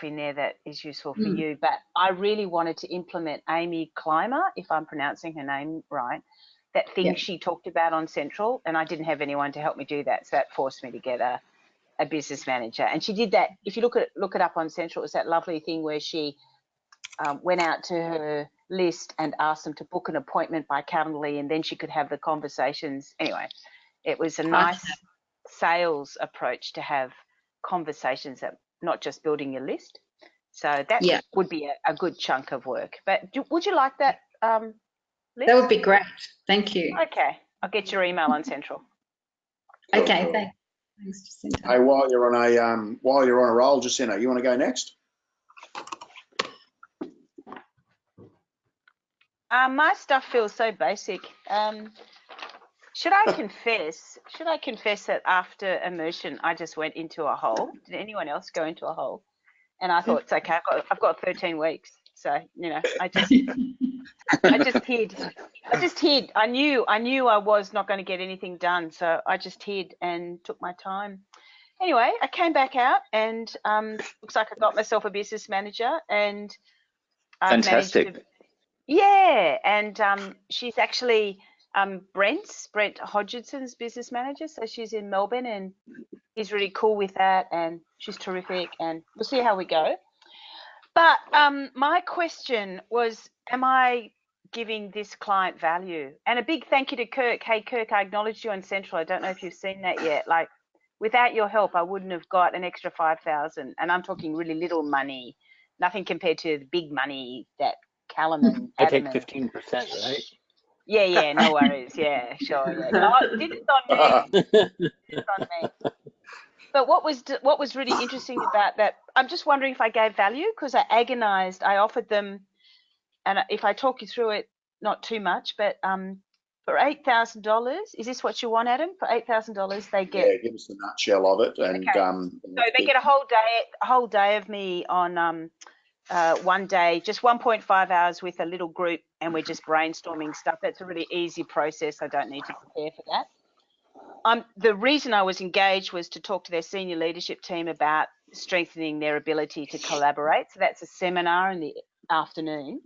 in there that is useful for you. But I really wanted to implement Amy Clymer, if I'm pronouncing her name right, that thing she talked about on Central, and I didn't have anyone to help me do that. So that forced me to get a business manager, and she did that. If you look it up on Central, it was that lovely thing where she went out to her list and asked them to book an appointment by Calendly, and then she could have the conversations. Anyway, it was a nice sales approach to have conversations, that not just building your list. So that would be a good chunk of work. But would you like that list? That would be great. Thank you. Okay, I'll get your email on Central. Okay, thanks. Thanks, Jacinta. Hey, while you're on a roll, Jacinta, you want to go next? My stuff feels so basic. Should I confess that after immersion I just went into a hole? Did anyone else go into a hole? And I thought, it's okay, I've got 13 weeks. So, you know, I just hid. I knew I was not going to get anything done, so I just hid and took my time. Anyway, I came back out, and looks like I got myself a business manager, and I've Fantastic. and she's actually Brent Hodgson's business manager, so she's in Melbourne, and he's really cool with that, and she's terrific, and we'll see how we go. But my question was, am I giving this client value? And a big thank you to Kirk. Hey, Kirk, I acknowledged you on Central. I don't know if you've seen that yet. Like, without your help, I wouldn't have got an extra 5,000. And I'm talking really little money, nothing compared to the big money that Callum and Adam. I take 15%, right? Yeah, no worries. Yeah, sure. Yeah. No, did it on me. It's on me. But what was really interesting about that, I'm just wondering if I gave value, because I agonized. I offered them, and if I talk you through it, not too much, but for $8,000, is this what you want, Adam? For $8,000, they get. Yeah, give us the nutshell of it, and so they get a whole day of me on one day, just 1.5 hours with a little group, and we're just brainstorming stuff. That's a really easy process. I don't need to prepare for that. The reason I was engaged was to talk to their senior leadership team about strengthening their ability to collaborate. So that's a seminar in the afternoon.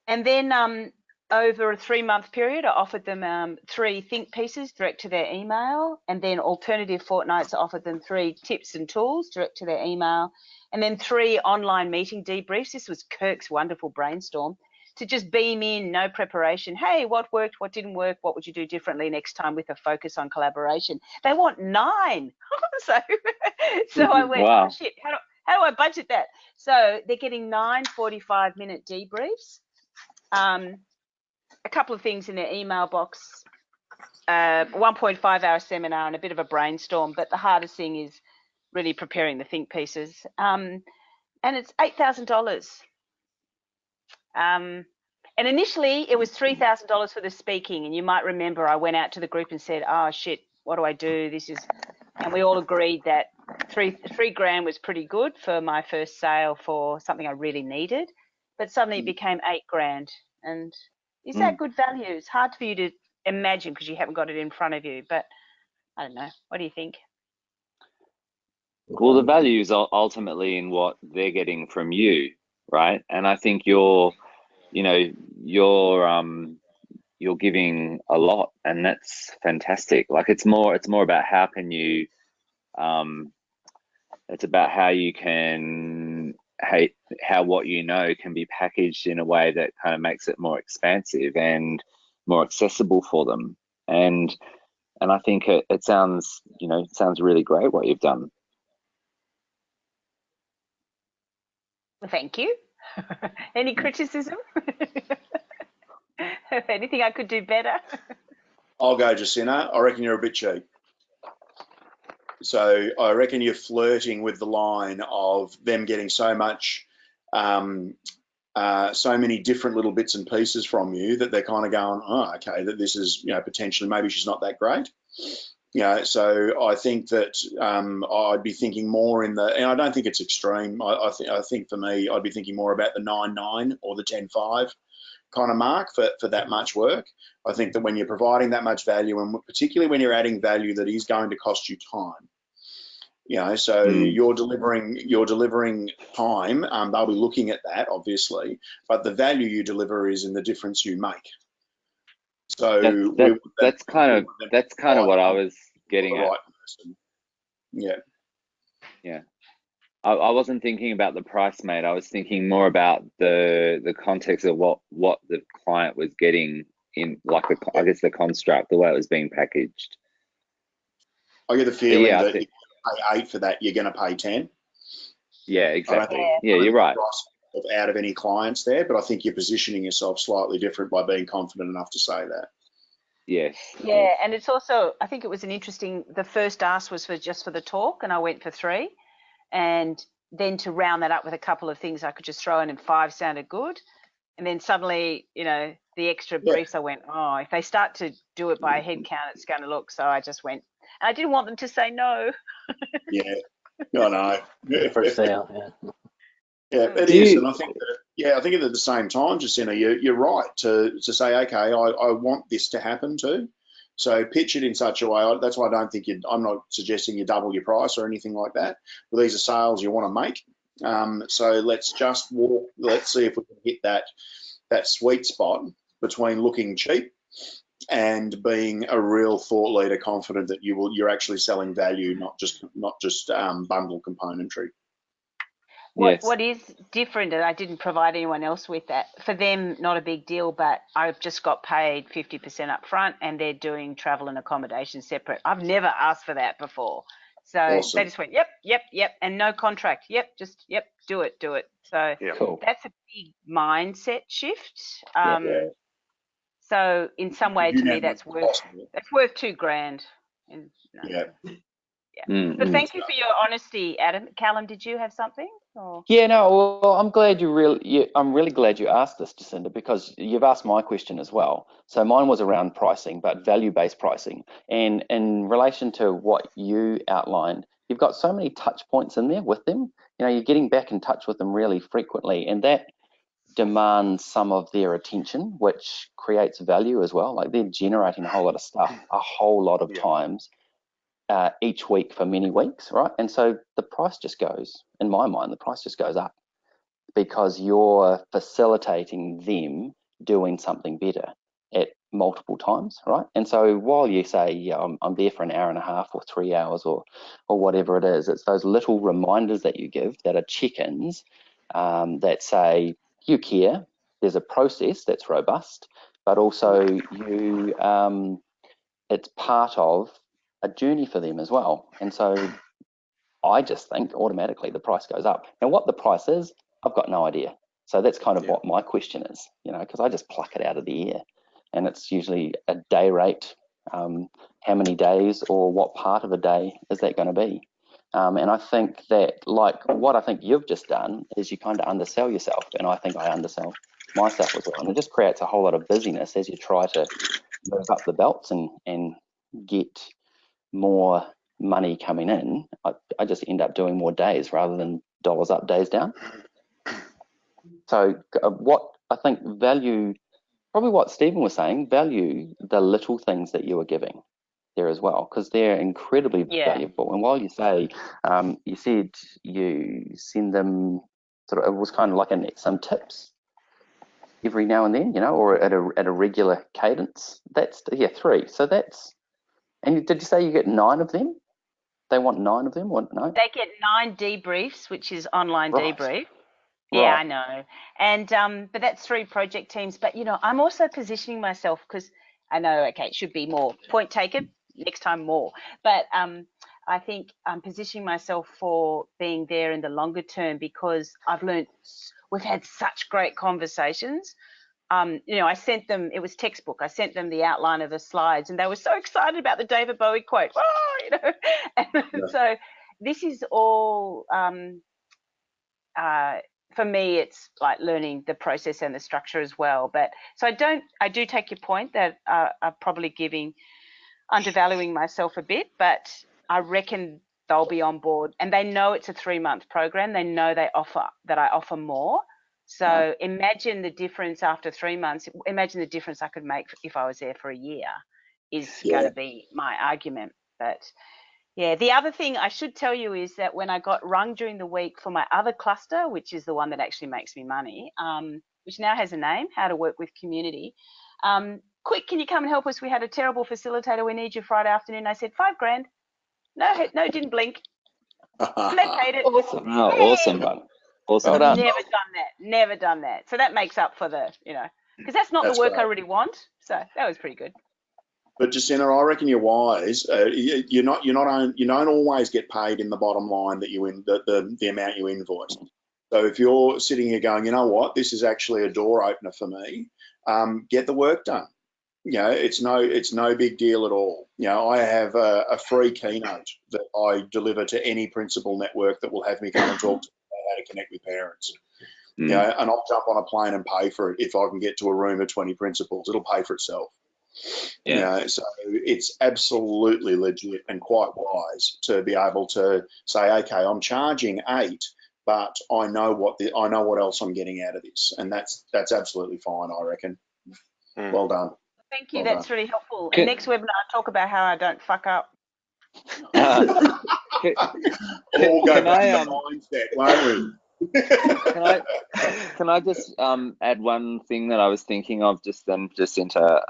And then over a 3-month period, I offered them 3 think pieces direct to their email, and then alternative fortnights, I offered them 3 tips and tools direct to their email, and then 3 online meeting debriefs. This was Kirk's wonderful brainstorm to just beam in, no preparation. Hey, what worked, what didn't work, what would you do differently next time with a focus on collaboration? They want 9. so I went, Wow. oh shit, how do I budget that? So they're getting 9 45-minute debriefs. A couple of things in their email box, 1.5-hour seminar and a bit of a brainstorm, but the hardest thing is really preparing the think pieces. And it's $8,000. And initially it was $3,000 for the speaking, and you might remember I went out to the group and said, oh shit, what do I do? And we all agreed that $3,000 was pretty good for my first sale for something I really needed, but suddenly it became $8,000. And is that good value? It's hard for you to imagine because you haven't got it in front of you, but I don't know. What do you think? Well, the value is ultimately in what they're getting from you, right? And I think you're giving a lot, and that's fantastic. Like it's more about how can you, it's about how you can, how what you know can be packaged in a way that kind of makes it more expansive and more accessible for them. And I think it sounds, it sounds really great what you've done. Well, thank you. Any criticism? Anything I could do better? I'll go, Jacinta. I reckon you're a bit cheap. So I reckon you're flirting with the line of them getting so much, so many different little bits and pieces from you that they're kind of going, oh, okay, that this is, potentially maybe she's not that great. So I think that I'd be thinking more in and I don't think it's extreme. I think for me, I'd be thinking more about the 9.9 or the 10.5 kind of mark for that much work. I think that when you're providing that much value, and particularly when you're adding value that is going to cost you time, so you're delivering time. They'll be looking at that, obviously, but the value you deliver is in the difference you make. So that's kind of what I was getting at. Right person. Yeah. I wasn't thinking about the price, mate. I was thinking more about the context of what the client was getting in, like I guess the construct, the way it was being packaged. I get the feeling that if you pay 8 for that, you're going to pay 10. Yeah, exactly. Yeah, you're right. Out of any clients there, but I think you're positioning yourself slightly different by being confident enough to say that. Yes. Yeah, and it's also, I think it was the first ask was just for the talk, and I went for 3. And then to round that up with a couple of things I could just throw in, and 5 sounded good. And then suddenly, the extra briefs, I went, oh, if they start to do it by head count, it's going to look. So I just went, and I didn't want them to say no. Yeah, I know. For sale, yeah. Yeah, it is, and I think I think at the same time, Jacinta, you're right to say, okay, I want this to happen too. So pitch it in such a way. That's why I don't think I'm not suggesting you double your price or anything like that. But these are sales you want to make. So let's just let's see if we can hit that sweet spot between looking cheap and being a real thought leader, confident that you're actually selling value, not just bundle componentry. What is different, and I didn't provide anyone else with that, for them, not a big deal, but I've just got paid 50% up front, and they're doing travel and accommodation separate. I've never asked for that before. So awesome. They just went, yep, and no contract. Yep, do it. So that's a big mindset shift. So in some way, to me, that's worth $2,000. But thank you for your honesty, Adam. Callum, did you have something? Or? Yeah, no. Well, I'm really glad you asked this, Jacinta, because you've asked my question as well. So mine was around pricing, but value-based pricing. And in relation to what you outlined, you've got so many touch points in there with them. You're getting back in touch with them really frequently, and that demands some of their attention, which creates value as well. Like they're generating a whole lot of stuff, a whole lot of times. Each week for many weeks, right? And so the price just goes, in my mind, the price just goes up because you're facilitating them doing something better at multiple times, right? And so while you say, yeah, I'm there for an hour and a half or 3 hours or whatever it is, it's those little reminders that you give that are check-ins that say you care, there's a process that's robust, but also you it's part of a journey for them as well. And so I just think automatically the price goes up. Now what the price is, I've got no idea. So that's kind of what my question is, you know, because I just pluck it out of the air, and it's usually a day rate, how many days or what part of a day is that going to be? And I think that, like what I think you've just done is you kind of undersell yourself, and I think I undersell myself as well. And it just creates a whole lot of busyness as you try to move up the belts and get more money coming in. I just end up doing more days rather than dollars up, days down. So what I think value, probably what Stephen was saying, value the little things that you are giving there as well, because they're incredibly valuable. And while you say, you said you send them sort of, it was kind of like some tips every now and then, you know, or at a regular cadence. That's 3. So that's, and did you say you get 9 of them? They want 9 of them? What? No. They get 9 debriefs, which is online debrief. Yeah, Right. I know. And but that's 3 project teams. But you know, I'm also positioning myself because I know, okay, it should be more. Point taken. Next time more. But I think I'm positioning myself for being there in the longer term because I've learned. We've had such great conversations. You know, I sent them, it was textbook. I sent them the outline of the slides and they were so excited about the David Bowie quote. Oh, you know, and so this is all, for me, it's like learning the process and the structure as well. But so I do take your point that I'm probably undervaluing myself a bit, but I reckon they'll be on board and they know it's a 3-month program. They know that I offer more. So imagine the difference after 3 months. Imagine the difference I could make if I was there for a year is going to be my argument. But yeah, the other thing I should tell you is that when I got rung during the week for my other cluster, which is the one that actually makes me money, which now has a name, How to Work with Community. Quick, can you come and help us? We had a terrible facilitator. We need you Friday afternoon. I said, $5,000. No, didn't blink. And they paid it. Awesome. Oh, awesome, man. Awesome. Never done that. So that makes up for the, you know, because that's not the work I really want. So that was pretty good. But Jacinta, I reckon you're wise. You don't always get paid in the bottom line that the amount you invoice. So if you're sitting here going, you know what, this is actually a door opener for me, get the work done. You know, it's no big deal at all. You know, I have a free keynote that I deliver to any principal network that will have me come and talk to them about how to connect with parents. You know, and I'll jump on a plane and pay for it if I can get to a room of 20 principals. It'll pay for itself. Yeah. You know, so it's absolutely legit and quite wise to be able to say, okay, I'm charging 8, but I know what else I'm getting out of this, and that's absolutely fine, I reckon. Well done. Thank you. That's really helpful. And next webinar, I'll talk about how I don't fuck up. Can I mindset, won't we? Can I just add one thing that I was thinking of just then, Jacinta?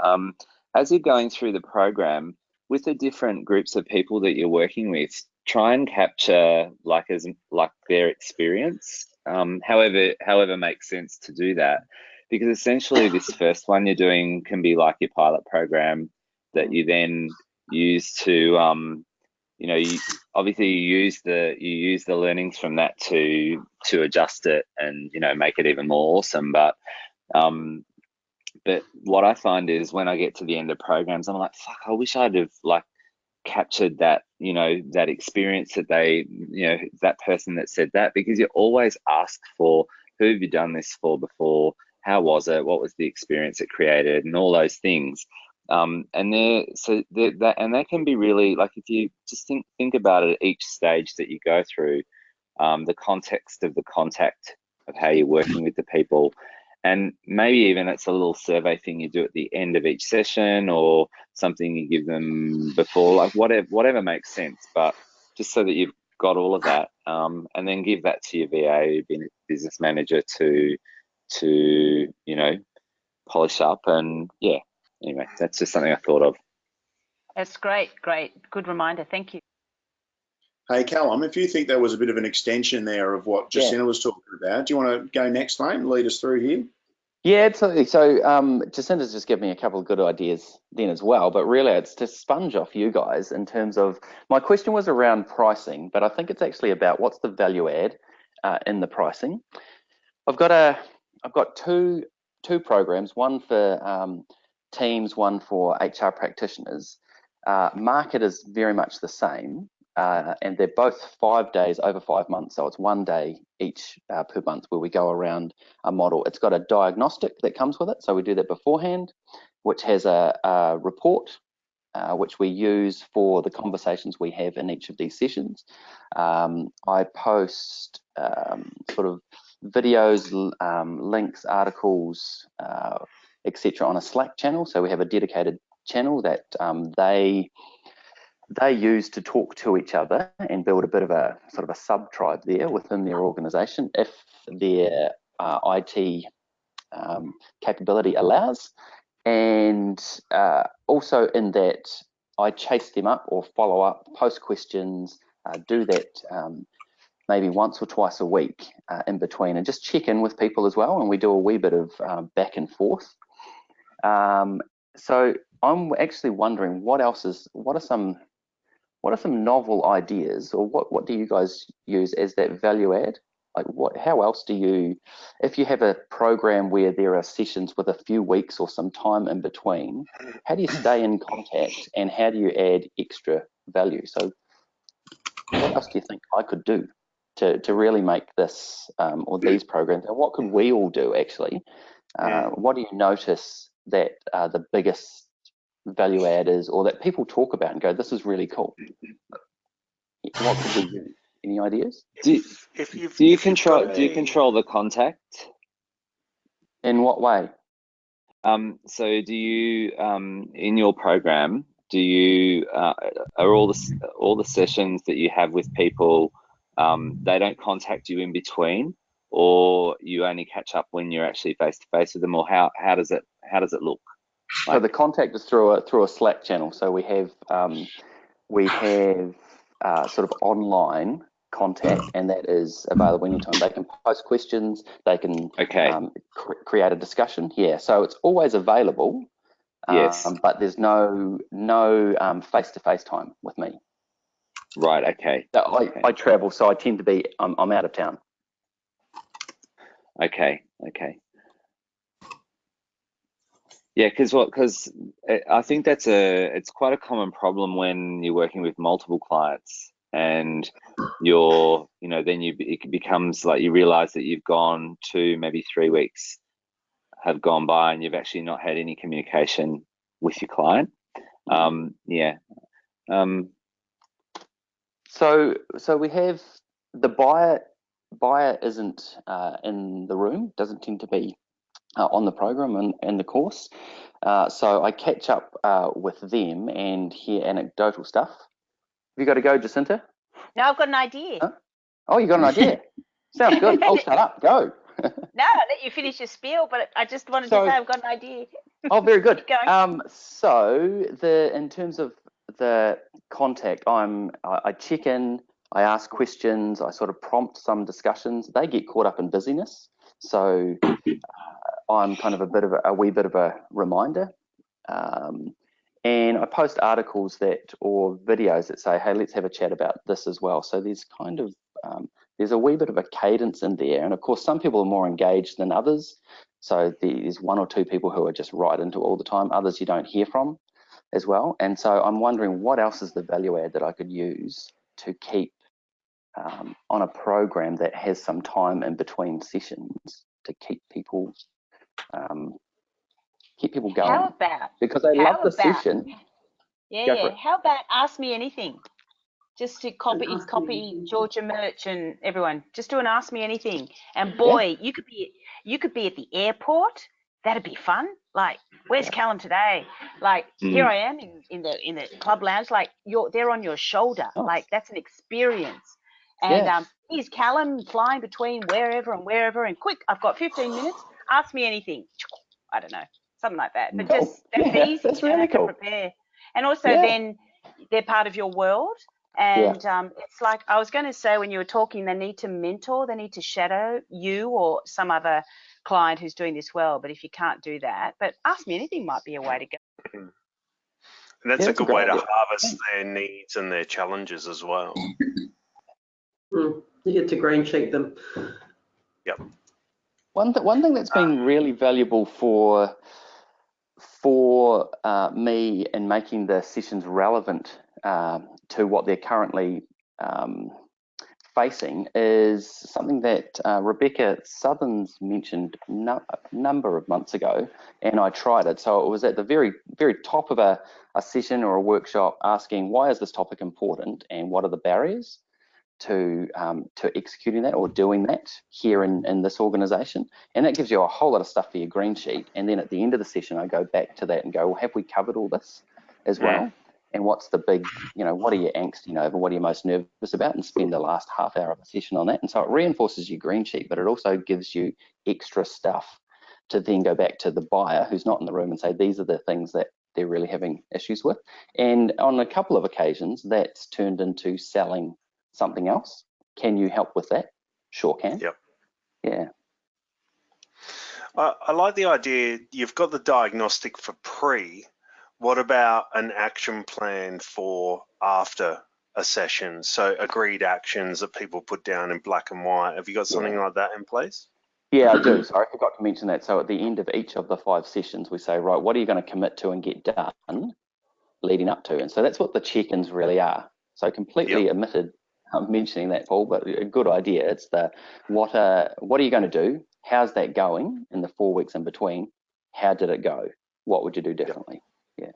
As you're going through the program with the different groups of people that you're working with, try and capture like their experience, however makes sense to do that, because essentially this first one you're doing can be like your pilot program that you then use to you know, obviously you use the learnings from that to adjust it and, you know, make it even more awesome. But what I find is when I get to the end of programs, I'm like, fuck, I wish I'd have like captured that, you know, that experience that they, you know, that person that said that, because you always ask for, who have you done this for before? How was it? What was the experience it created? And all those things. And that can be really, like, if you just think about it at each stage that you go through, the context of the contact of how you're working with the people, and maybe even it's a little survey thing you do at the end of each session, or something you give them before, like whatever makes sense, but just so that you've got all of that, and then give that to your VA, business manager, to you know, polish up. And yeah, anyway, that's just something I thought of. That's great. Good reminder. Thank you. Hey, Callum, if you think there was a bit of an extension there of what Jacinta was talking about, do you want to go next, mate, and lead us through here? Yeah, absolutely. So Jacinta's just given me a couple of good ideas then as well, but really it's to sponge off you guys in terms of, my question was around pricing, but I think it's actually about what's the value add in the pricing. I've got two programs, one for teams, one for HR practitioners. Market is very much the same, and they're both 5 days over 5 months, so it's 1 day each per month where we go around a model. It's got a diagnostic that comes with it, so we do that beforehand, which has a report which we use for the conversations we have in each of these sessions. I post sort of videos, links, articles, etc. on a Slack channel. So we have a dedicated channel that they use to talk to each other and build a bit of a sort of a sub tribe there within their organization if their IT capability allows. And also in that I chase them up or follow up, post questions, do that maybe once or twice a week in between, and just check in with people as well. And we do a wee bit of back and forth. So I'm actually wondering what are some novel ideas, or what do you guys use as that value add? Like how else do you, if you have a program where there are sessions with a few weeks or some time in between, how do you stay in contact and how do you add extra value? So what else do you think I could do to really make this or these programs, and what could we all do actually? What do you notice that the biggest value add is, or that people talk about and go, this is really cool? What could we do? Any ideas? Do you control the contact? In what way? So do you in your program, do you are all the sessions that you have with people, they don't contact you in between, or you only catch up when you're actually face to face with them, or how does it look? Like, so the contact is through a Slack channel. So we have sort of online contact, and that is available anytime. They can post questions, they can create a discussion. Yeah, so it's always available. Yes. But there's no face-to-face time with me. Right. Okay. So I travel, so I tend to be I'm out of town. Okay. Yeah, because I think it's quite a common problem when you're working with multiple clients, and it becomes like you realize that you've gone 2, maybe 3 weeks have gone by and you've actually not had any communication with your client. So we have the buyer isn't in the room, doesn't tend to be on the program and the course. So I catch up with them and hear anecdotal stuff. Have you got to go, Jacinta? No, I've got an idea. Huh? Oh, you got an idea? Sounds good. I'll shut up. Go. No, I'll let you finish your spiel, but I just wanted to say I've got an idea. Oh, very good. Keep going. So in terms of the contact, I check in, I ask questions, I sort of prompt some discussions. They get caught up in busyness, so I'm kind of a wee bit of a reminder. And I post articles or videos that say, hey, let's have a chat about this as well. So there's kind of there's a wee bit of a cadence in there. And of course, some people are more engaged than others. So there's 1 or 2 people who are just right into it all the time. Others you don't hear from as well. And so I'm wondering what else is the value add that I could use to keep on a program that has some time in between sessions to keep people going. How about, because they love the session. Yeah. How about ask me anything? Just to copy Georgia Merch and everyone. Just do an ask me anything. And boy, you could be at the airport. That'd be fun. Like, where's Callum today? Like, here I am in the club lounge. Like, they're on your shoulder. Oh. Like, that's an experience. And here's Callum flying between wherever and wherever. And quick, I've got 15 minutes. Ask me anything. I don't know. something like that. But Cool. just that's Yeah, easy. that's You don't really have to cool. prepare. And also Yeah. then they're part of your world. And it's like I was going to say when you were talking, they need to mentor, they need to shadow you or some other client who's doing this well. But if you can't do that, but Ask Me Anything might be a way to go. And that's a good way to harvest their needs and their challenges as well. You get to green sheet them. Yep. One thing that's been really valuable for me in making the sessions relevant to what they're currently facing is something that Rebecca Southerns mentioned a number of months ago, and I tried it. So it was at the very, very top of a session or a workshop, asking why is this topic important and what are the barriers to executing that or doing that here in this organisation. And that gives you a whole lot of stuff for your green sheet. And then at the end of the session, I go back to that and go, well, have we covered all this as well? And what's the big, what are you angsty over? What are you most nervous about? And spend the last half hour of the session on that. And so it reinforces your green sheet, but it also gives you extra stuff to then go back to the buyer who's not in the room and say, these are the things that they're really having issues with. And on a couple of occasions, that's turned into selling something else. Can you help with that? Sure can. Yep. Yeah. I like the idea. You've got the diagnostic for pre. What about an action plan for after a session? So agreed actions that people put down in black and white. Have you got something like that in place? Yeah, I do. Sorry, I forgot to mention that. So at the end of each of the 5 sessions, we say, right, what are you going to commit to and get done leading up to? And so that's what the check-ins really are. So completely omitted mentioning that, Paul, but a good idea. It's the what are you going to do? How's that going in the 4 weeks in between? How did it go? What would you do differently? Yeah.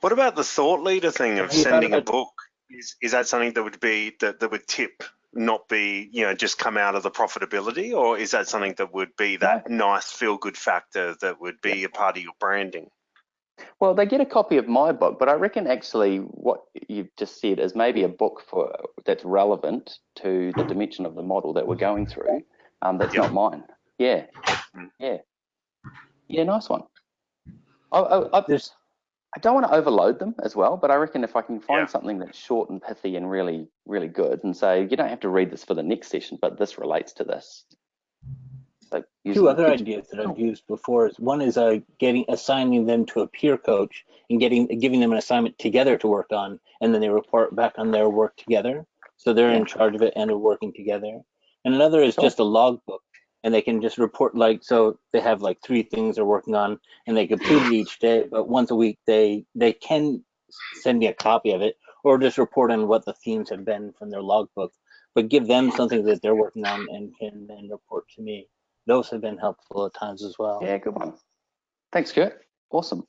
What about the thought leader thing of sending a book? Is that something that would be that would tip, not be just come out of the profitability, or is that something that would be that nice feel good factor that would be a part of your branding? Well, they get a copy of my book, but I reckon actually what you've just said is maybe a book that's relevant to the dimension of the model that we're going through. That's not mine. Yeah, nice one. I don't want to overload them as well, but I reckon if I can find something that's short and pithy and really, really good, and say you don't have to read this for the next session, but this relates to this. So 2 other ideas that I've used before is one is assigning them to a peer coach and giving them an assignment together to work on, and then they report back on their work together. So they're in charge of it and are working together. And another is just a logbook, and they can just report so they have 3 things they're working on, and they complete it each day. But once a week they can send me a copy of it, or just report on what the themes have been from their logbook. But give them something that they're working on and can then report to me. Those have been helpful at times as well. Yeah, good one. Thanks, Kurt. Awesome.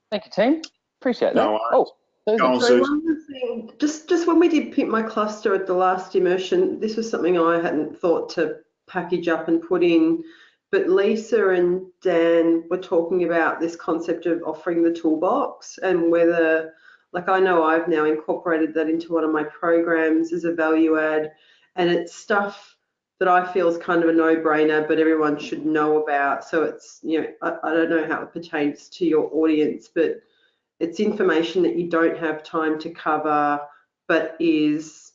Thank you, team. Appreciate that. No worries. So one other thing, just when we did pick my cluster at the last immersion, this was something I hadn't thought to package up and put in, but Lisa and Dan were talking about this concept of offering the toolbox and whether, I know I've now incorporated that into one of my programs as a value add, and it's stuff that I feel is kind of a no-brainer, but everyone should know about. So it's, I don't know how it pertains to your audience, but it's information that you don't have time to cover, but is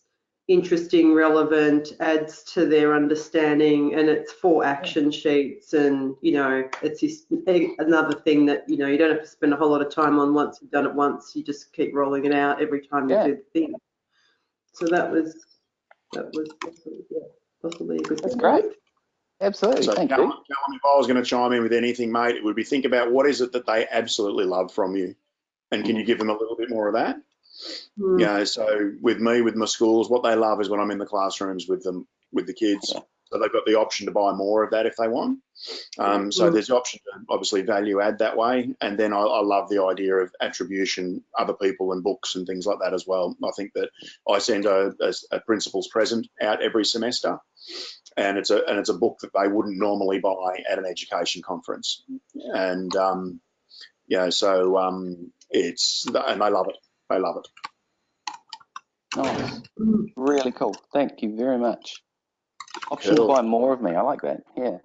interesting, relevant, adds to their understanding, and it's 4 action sheets. And, it's just another thing that, you don't have to spend a whole lot of time on. Once you've done it once, you just keep rolling it out every time you do the thing. So that was possibly a good thing. That's great. Absolutely. So Thank you. Callum, if I was going to chime in with anything, mate, it would be think about what is it that they absolutely love from you, and can you give them a little bit more of that? So with me, with my schools, what they love is when I'm in the classrooms with them, with the kids. So they've got the option to buy more of that if they want. So there's the option to obviously value add that way. And then I love the idea of attribution, other people and books and things like that as well. I think that I send a principal's present out every semester, and it's a book that they wouldn't normally buy at an education conference. And it's, and they love it. They love it. Nice. Really cool. Thank you very much. Option to buy more of me. I like that. Yeah.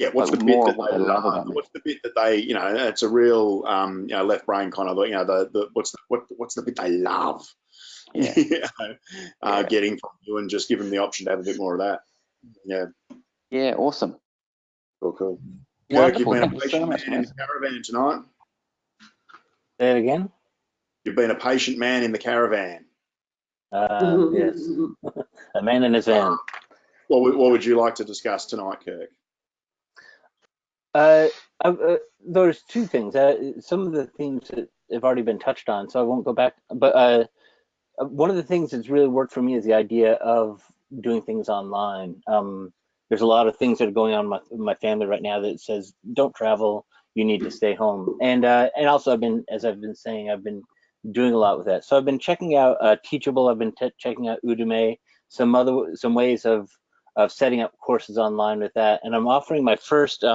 Yeah, what's Like the bit more that of what they they love love? about me. What's the bit that they, it's a real, left brain kind of, what's the bit they love? Yeah. Yeah. Getting from you, and just give them the option to have a bit more of that. Yeah. Yeah, awesome. Cool. Kirk, you've Wonderful. been a Thank you so patient much, man in mate. the caravan tonight. Say it again. You've been a patient man in the caravan. Yes, a man in his van. What would you like to discuss tonight, Kirk? There's two things. Some of the themes that have already been touched on, so I won't go back. But one of the things that's really worked for me is the idea of doing things online. There's a lot of things that are going on in my family right now that says don't travel, you need to stay home. And also as I've been saying, I've been doing a lot with that. So I've been checking out Teachable. I've been checking out Udemy, some ways of setting up courses online with that. And I'm offering my first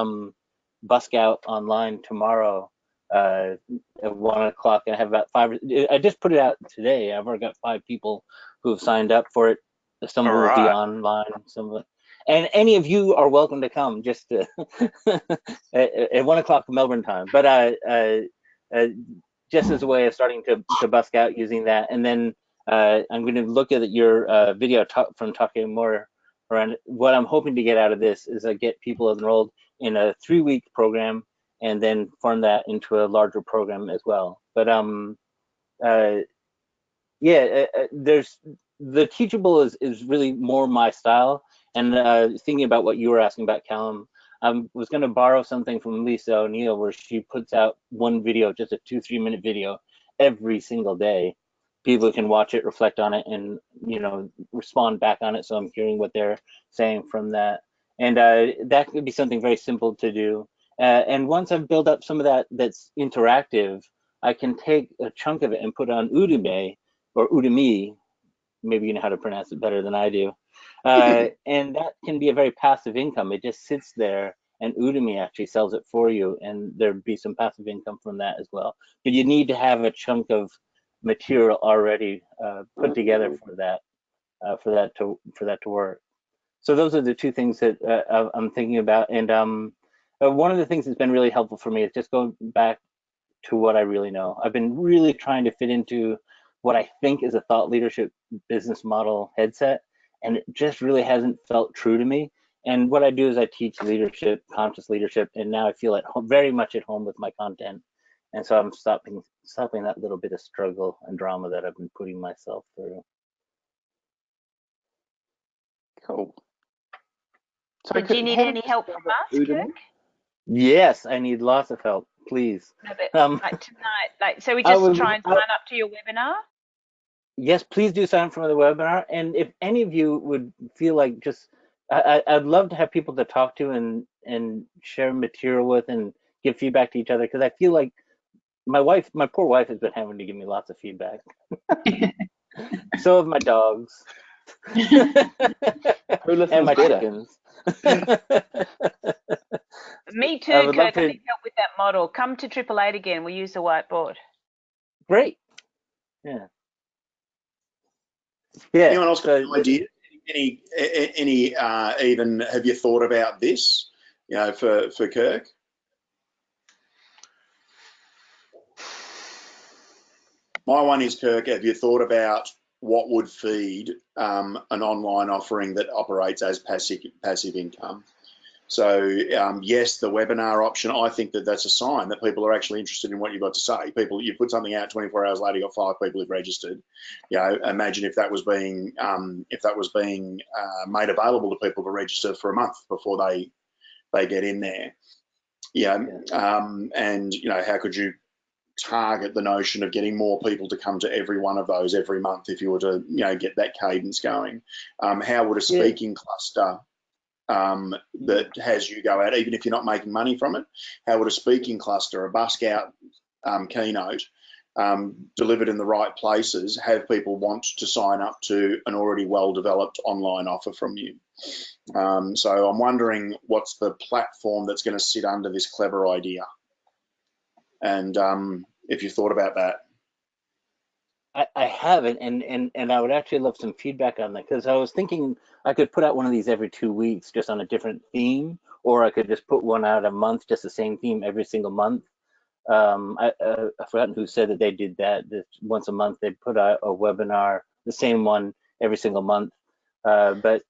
Busk Out online tomorrow at 1 o'clock. I have about 5. I just put it out today. I've already got 5 people who have signed up for it. Some will be online, some of it. And any of you are welcome to come, just to at 1 o'clock Melbourne time. But just as a way of starting to busk out using that. And then I'm going to look at your video from talking more around. What I'm hoping to get out of this is get people enrolled in a 3-week program, and then form that into a larger program as well. But there's the Teachable is really more my style. And thinking about what you were asking about, Callum, I was going to borrow something from Lisa O'Neill, where she puts out one video, just a 2-3 minute video every single day. People can watch it, reflect on it, and respond back on it. So I'm hearing what they're saying from that, and that could be something very simple to do. And once I've built up some of that's interactive, I can take a chunk of it and put it on Udemy or Udemy. Maybe you know how to pronounce it better than I do. And that can be a very passive income. It just sits there, and Udemy actually sells it for you, and there'd be some passive income from that as well. But you need to have a chunk of material already put together for that to work. So those are the two things that I'm thinking about. And one of the things that's been really helpful for me is just going back to what I really know. I've been really trying to fit into what I think is a thought leadership business model headset, and it just really hasn't felt true to me. And what I do is I teach leadership, conscious leadership, and now I feel at home, very much at home with my content. And so I'm stopping that little bit of struggle and drama that I've been putting myself through. Cool. So do you need any help from us, Kirk? Yes, I need lots of help, please. No, but like tonight, so we just try and sign up to your webinar? Yes, please do sign up for the webinar. And if any of you would feel like I'd love to have people to talk to and share material with and give feedback to each other, because I feel like my poor wife has been having to give me lots of feedback. So have my dogs. And my chickens. Me too, Kirk. I need help with that model. Come to 888 again. We use the whiteboard. Great. Yeah. Anyone else got any idea? Any even have you thought about this? For Kirk. My one is, Kirk, have you thought about what would feed an online offering that operates as passive income? So yes, the webinar option, I think that's a sign that people are actually interested in what you've got to say. You put something out 24 hours later, you got 5 people who've registered. Imagine if that was being made available to people to register for a month before they get in there. And how could you target the notion of getting more people to come to every one of those every month if you were to get that cadence going? How would a speaking cluster that has you go out, even if you're not making money from it, how would a speaking cluster, a Busk Out keynote delivered in the right places have people want to sign up to an already well-developed online offer from you? So I'm wondering what's the platform that's going to sit under this clever idea, and if you thought about that. I haven't, and I would actually love some feedback on that, because I was thinking I could put out one of these every 2 weeks just on a different theme, or I could just put one out a month, just the same theme every single month. I've forgotten who said that they did that. That once a month they put out a webinar, the same one every single month. But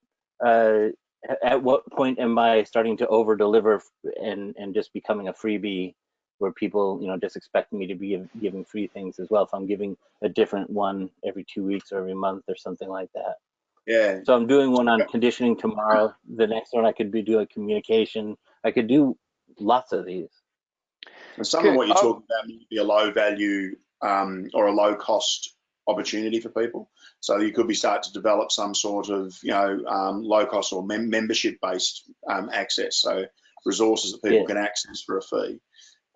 at what point am I starting to over deliver and just becoming a freebie, where people, you know, just expect me to be giving free things as well, if I'm giving a different one every 2 weeks or every month or something like that? Yeah. So I'm doing one on conditioning tomorrow. The next one I could be doing communication. I could do lots of these. And some of what you're talking about may be a low value or a low cost opportunity for people. So you could be start to develop some sort of, you know, low cost or membership based access. So resources that people can access for a fee.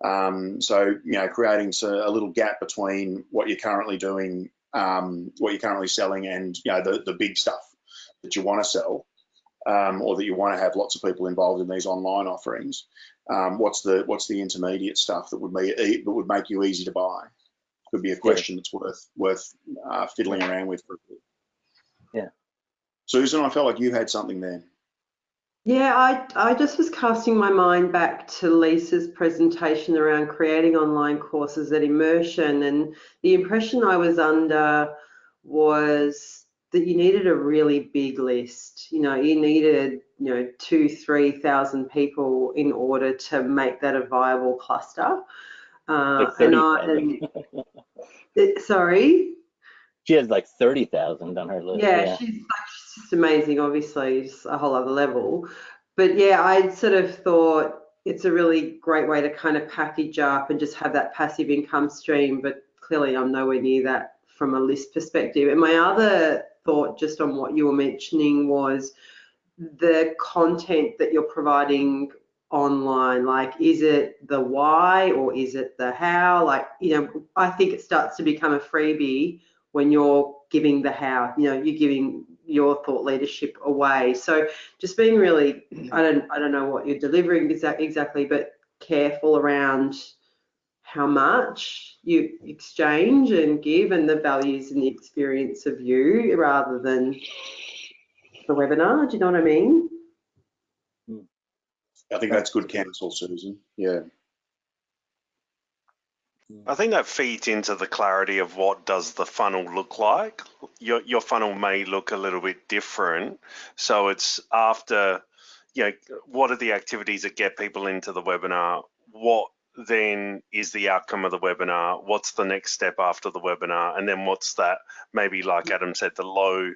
So, you know, creating a little gap between what you're currently doing, what you're currently selling, and, you know, the big stuff that you want to sell, or that you want to have lots of people involved in these online offerings. What's the intermediate stuff that would make you easy to buy? Could be a question that's worth fiddling around with for a bit. Yeah. Susan, I felt like you had something there. Yeah, I just was casting my mind back to Lisa's presentation around creating online courses at Immersion, and the impression I was under was that you needed a really big list. You know, you needed, you know, 2,000-3,000 people in order to make that a viable cluster. Like 30,000. Sorry? She has like 30,000 on her list. Yeah, she's just amazing, obviously, just a whole other level. But yeah, I sort of thought it's a really great way to kind of package up and just have that passive income stream, but clearly I'm nowhere near that from a list perspective. And my other thought just on what you were mentioning was the content that you're providing online. Like, is it the why or is it the how? Like, you know, I think it starts to become a freebie when you're giving the how, you know, you're giving your thought leadership away. So just being really, I don't know what you're delivering exactly, but careful around how much you exchange and give, and the values and the experience of you rather than the webinar. Do you know what I mean? I think that's good counsel, Susan. Yeah. I think that feeds into the clarity of what does the funnel look like. Your funnel may look a little bit different. So it's after, you know, what are the activities that get people into the webinar? What then is the outcome of the webinar? What's the next step after the webinar? And then what's that, maybe like Adam said, the low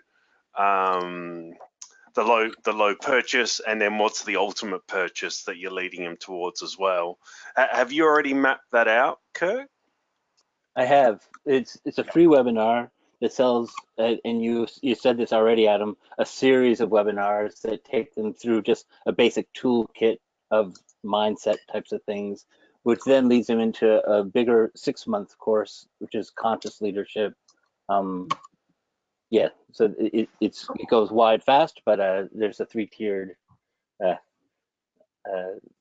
purchase, and then what's the ultimate purchase that you're leading them towards as well. Have you already mapped that out, Kirk? I have. It's a free webinar that sells, and you said this already, Adam, a series of webinars that take them through just a basic toolkit of mindset types of things, which then leads them into a bigger 6-month course, which is conscious leadership. Yeah, so it goes wide fast, but there's a 3-tiered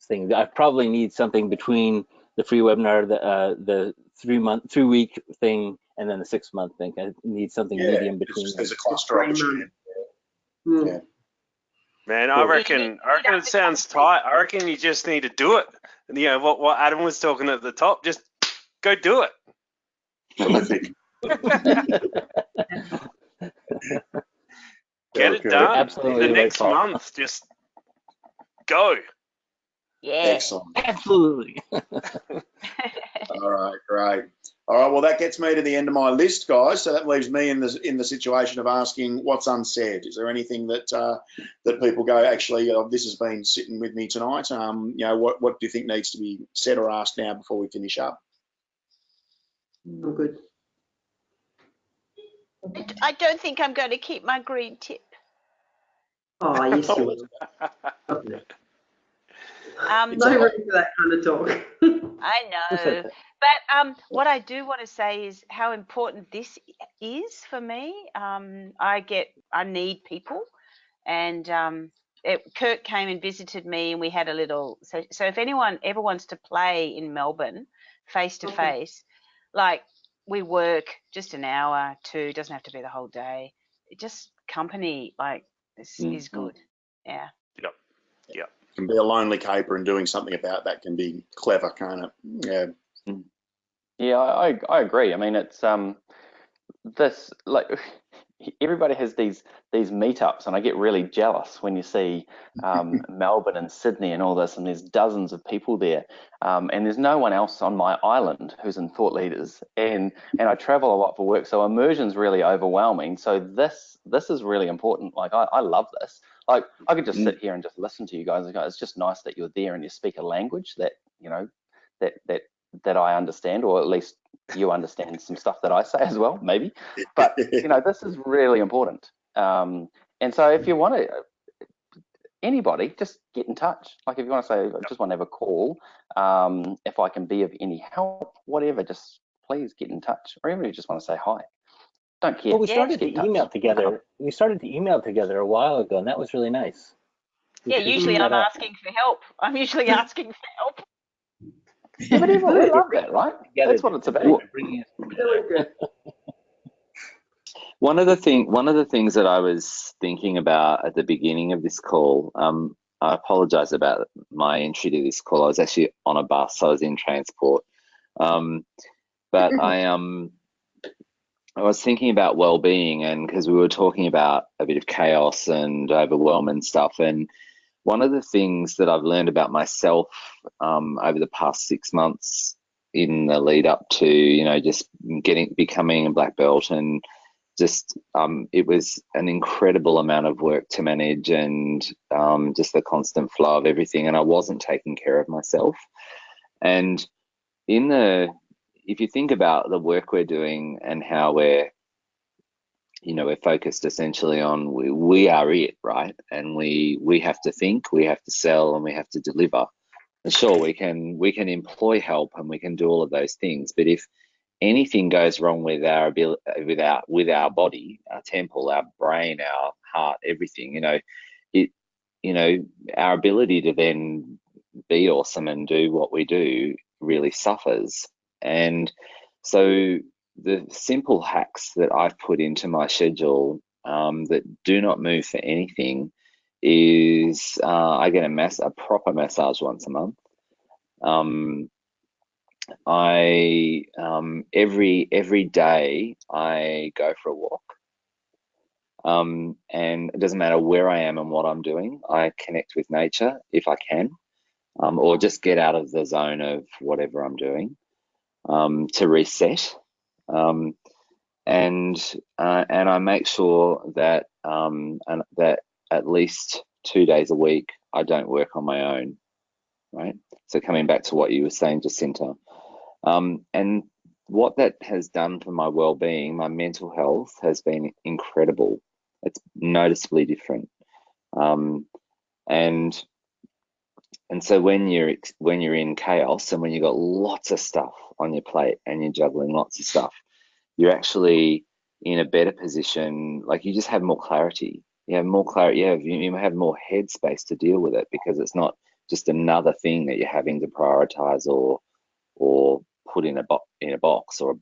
thing. I probably need something between the free webinar, the 3-week thing, and then the 6-month thing. I need something medium between. There's a cluster opportunity. Yeah. Man, I reckon it sounds tight. I reckon you just need to do it. You know what Adam was talking at the top. Just go do it. Prolific. Get it done. Absolutely. The next month, just go. Yeah. Excellent. Absolutely. All right, great. All right, well, that gets me to the end of my list, guys. So that leaves me in the situation of asking what's unsaid. Is there anything that that people go, actually, this has been sitting with me tonight? You know, what do you think needs to be said or asked now before we finish up? I'm good. I don't think I'm going to keep my green tip. Oh, you silly. No room for that kind of talk. I know. But what I do want to say is how important this is for me. I need people, and Kirk came and visited me, and we had a little. So if anyone ever wants to play in Melbourne, face to face, like we work just an hour, two, doesn't have to be the whole day. It just company like this is good. Yeah. Yep. Yep. Can be a lonely caper, and doing something about that can be clever, can't it? Yeah. Yeah, I agree. I mean, it's this, like, everybody has these meetups, and I get really jealous when you see Melbourne and Sydney and all this, and there's dozens of people there, and there's no one else on my island who's in thought leaders, and I travel a lot for work, so immersion's really overwhelming. So this is really important. Like, I love this. Like, I could just sit here and just listen to you guys and go, it's just nice that you're there and you speak a language that, you know, that I understand, or at least you understand some stuff that I say as well, maybe. But, you know, this is really important. And so if you want to, anybody, just get in touch. Like, if you want to say, I just want to have a call, if I can be of any help, whatever, just please get in touch. Or even if you just want to say hi, don't care. Well, we started to email together. We started to email together a while ago, and that was really nice. Yeah, usually I'm asking for help. I'm usually asking for help. Yeah, but everyone, we love that, right? That's what it's about. One of the things that I was thinking about at the beginning of this call, I apologise about my entry to this call. I was actually on a bus, so I was in transport. But I was thinking about well-being, and because we were talking about a bit of chaos and overwhelm and stuff, and one of the things that I've learned about myself over the past 6 months in the lead up to, you know, just becoming a black belt, and just it was an incredible amount of work to manage, and just the constant flow of everything, and I wasn't taking care of myself. And if you think about the work we're doing and how we're focused essentially on we are it, right? And we have to think, we have to sell, and we have to deliver. And sure, we can employ help and we can do all of those things, but if anything goes wrong with our ability, with our body, our temple, our brain, our heart, everything, our ability to then be awesome and do what we do really suffers. And so the simple hacks that I've put into my schedule that do not move for anything is I get a proper massage once a month. I every day I go for a walk. And it doesn't matter where I am and what I'm doing, I connect with nature if I can, or just get out of the zone of whatever I'm doing to reset. And I make sure that that at least 2 days a week I don't work on my own, right? So coming back to what you were saying, Jacinta, and what that has done for my well-being, my mental health has been incredible. It's noticeably different, and so when you're in chaos and when you've got lots of stuff on your plate and you're juggling lots of stuff, you're actually in a better position. Like, you just have more clarity. You have more clarity. You have more headspace to deal with it, because it's not just another thing that you're having to prioritize or put in a box, or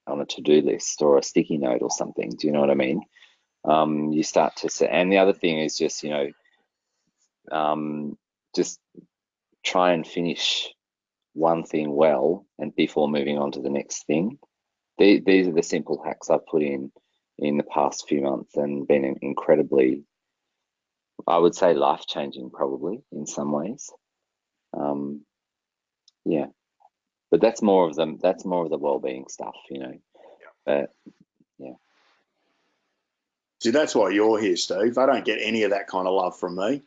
on a to-do list or a sticky note or something. Do you know what I mean? You start to say, and the other thing is just just try and finish one thing well, and before moving on to the next thing. These are the simple hacks I've put in the past few months, and been incredibly, I would say, life-changing, probably in some ways. Yeah, but that's more of the well-being stuff, But yeah. See, that's why you're here, Steve. I don't get any of that kind of love from me.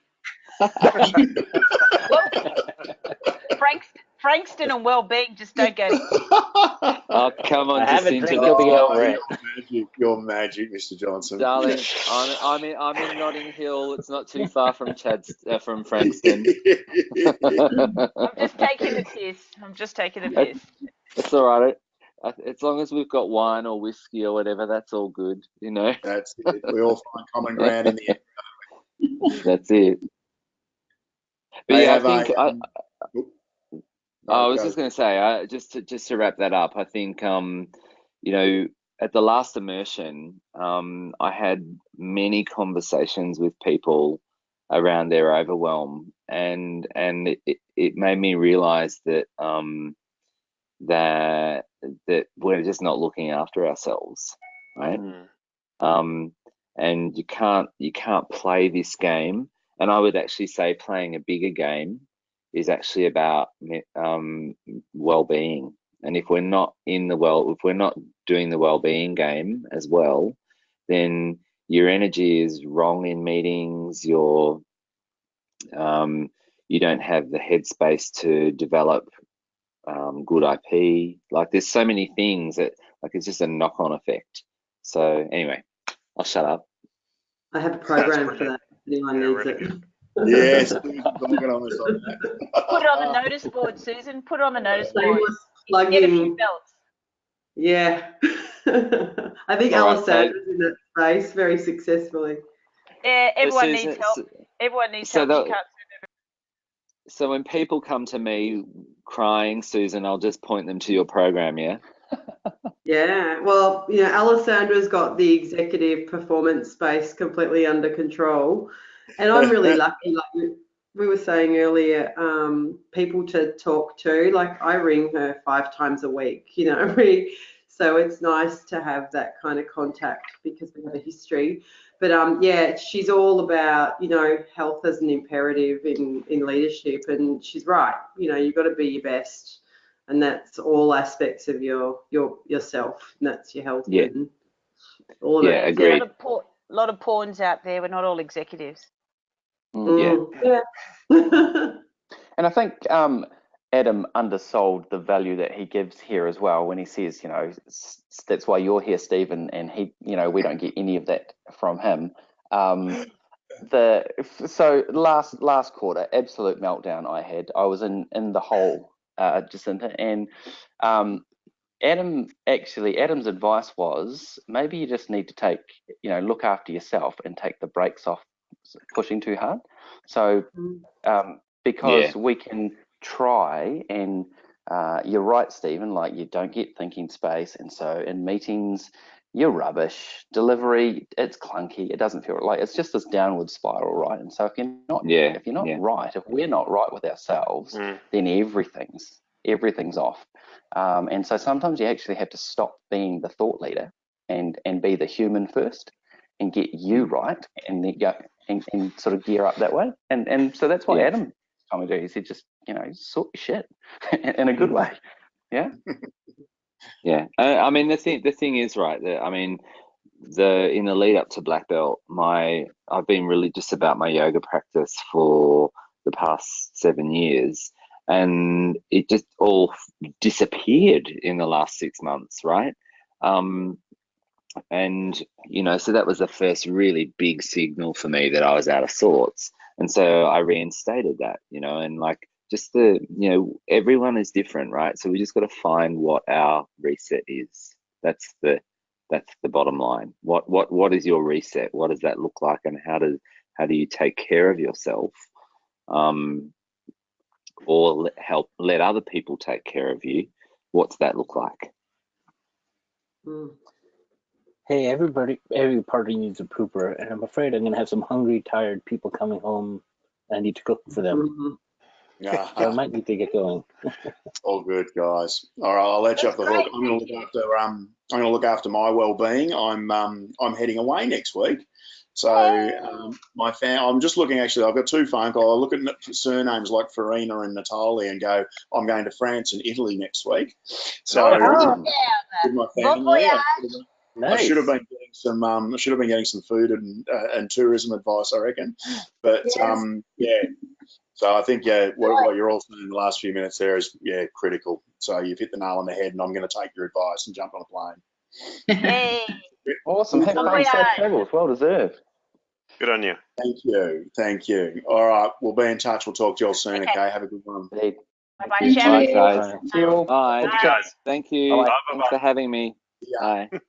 Frankston and well-being just don't go together. Oh, come on, Jacinta. You're magic, Mr. Johnson. Darling, I'm in Notting Hill. It's not too far from Frankston. I'm just taking the piss. It's all right. As long as we've got wine or whiskey or whatever, that's all good, That's it. We all find common ground in the end. That's it. But yeah, I think I was just going to say, just to wrap that up, I think, you know, at the last immersion, I had many conversations with people around their overwhelm, and it made me realize that that we're just not looking after ourselves, right? And you can't play this game. And I would actually say playing a bigger game is actually about well-being. And if we're not doing the well-being game as well, then your energy is wrong in meetings. You don't have the headspace to develop good IP. Like, there's so many things that, like, it's just a knock-on effect. So anyway, I'll shut up. I have a program for that. If anyone needs it. Yes, Susan's organised on that. Put it on the notice board, Susan. Put it on the notice board. Shameless plugging. Get a few belts. Yeah. I think Alessandra's in that space very successfully. Yeah, everyone Susan, needs help. Everyone needs help. You can't. So when people come to me crying, Susan, I'll just point them to your program, yeah? Yeah, well, you know, Alessandra's got the executive performance space completely under control. And I'm really lucky, like we were saying earlier, people to talk to. Like, I ring her 5 times a week, you know, so it's nice to have that kind of contact because we have a history. But yeah, she's all about, you know, health as an imperative in leadership, and she's right. You know, you've got to be your best, and that's all aspects of yourself, and that's your health. Yeah. And all of Yeah, it. agreed. There's a lot of pawns out there. We're not all executives. Yeah. And I think Adam undersold the value that he gives here as well when he says, you know, that's why you're here, Steve, and he, you know, we don't get any of that from him. So last quarter, absolute meltdown I had. I was in the hole, Jacinta, and Adam's advice was maybe you just need to look after yourself and take the brakes off pushing too hard. So because we can try, and you're right, Stephen, like, you don't get thinking space, and so in meetings you're rubbish. Delivery, it's clunky. It doesn't feel like, it's just this downward spiral, right? And so if you're not right, if we're not right with ourselves, then everything's off. And so sometimes you actually have to stop being the thought leader and be the human first and get you right, and then go and sort of gear up that way. And so that's what Adam told me to do. He said, just, you know, sort your shit in a good way. Yeah. Yeah. I mean, the thing is, right, I mean, in the lead up to black belt, I've been religious about my yoga practice for the past 7 years, and it just all disappeared in the last 6 months, right? And, you know, so that was the first really big signal for me that I was out of sorts. And so I reinstated that, you know, and like, just everyone is different, right? So we just got to find what our reset is. That's the bottom line. What is your reset? What does that look like? And how do you take care of yourself? Or let other people take care of you? What's that look like? Hey, every party needs a pooper, and I'm afraid I'm going to have some hungry, tired people coming home. I need to cook for them. Yeah, so I might need to get going. All good, guys. All right, I'll let you off the hook. I'm going to look after my well-being. I'm heading away next week. So I'm just looking, actually, I've got 2 phone calls. I look at surnames like Farina and Natalie and go, I'm going to France and Italy next week. So with my family, I should have been getting some food and tourism advice, I reckon. But so I think what you're all saying in the last few minutes there is critical. So you've hit the nail on the head, and I'm going to take your advice and jump on a plane. Hey. Awesome. Have fun. Safe travels. Well deserved. Good on you. Thank you. All right, we'll be in touch. We'll talk to you all soon. Okay, have a good one. Bye-bye, Bye, guys. See you all. Bye. Guys. Thank you. Bye-bye. Thanks for having me. Yeah. Bye.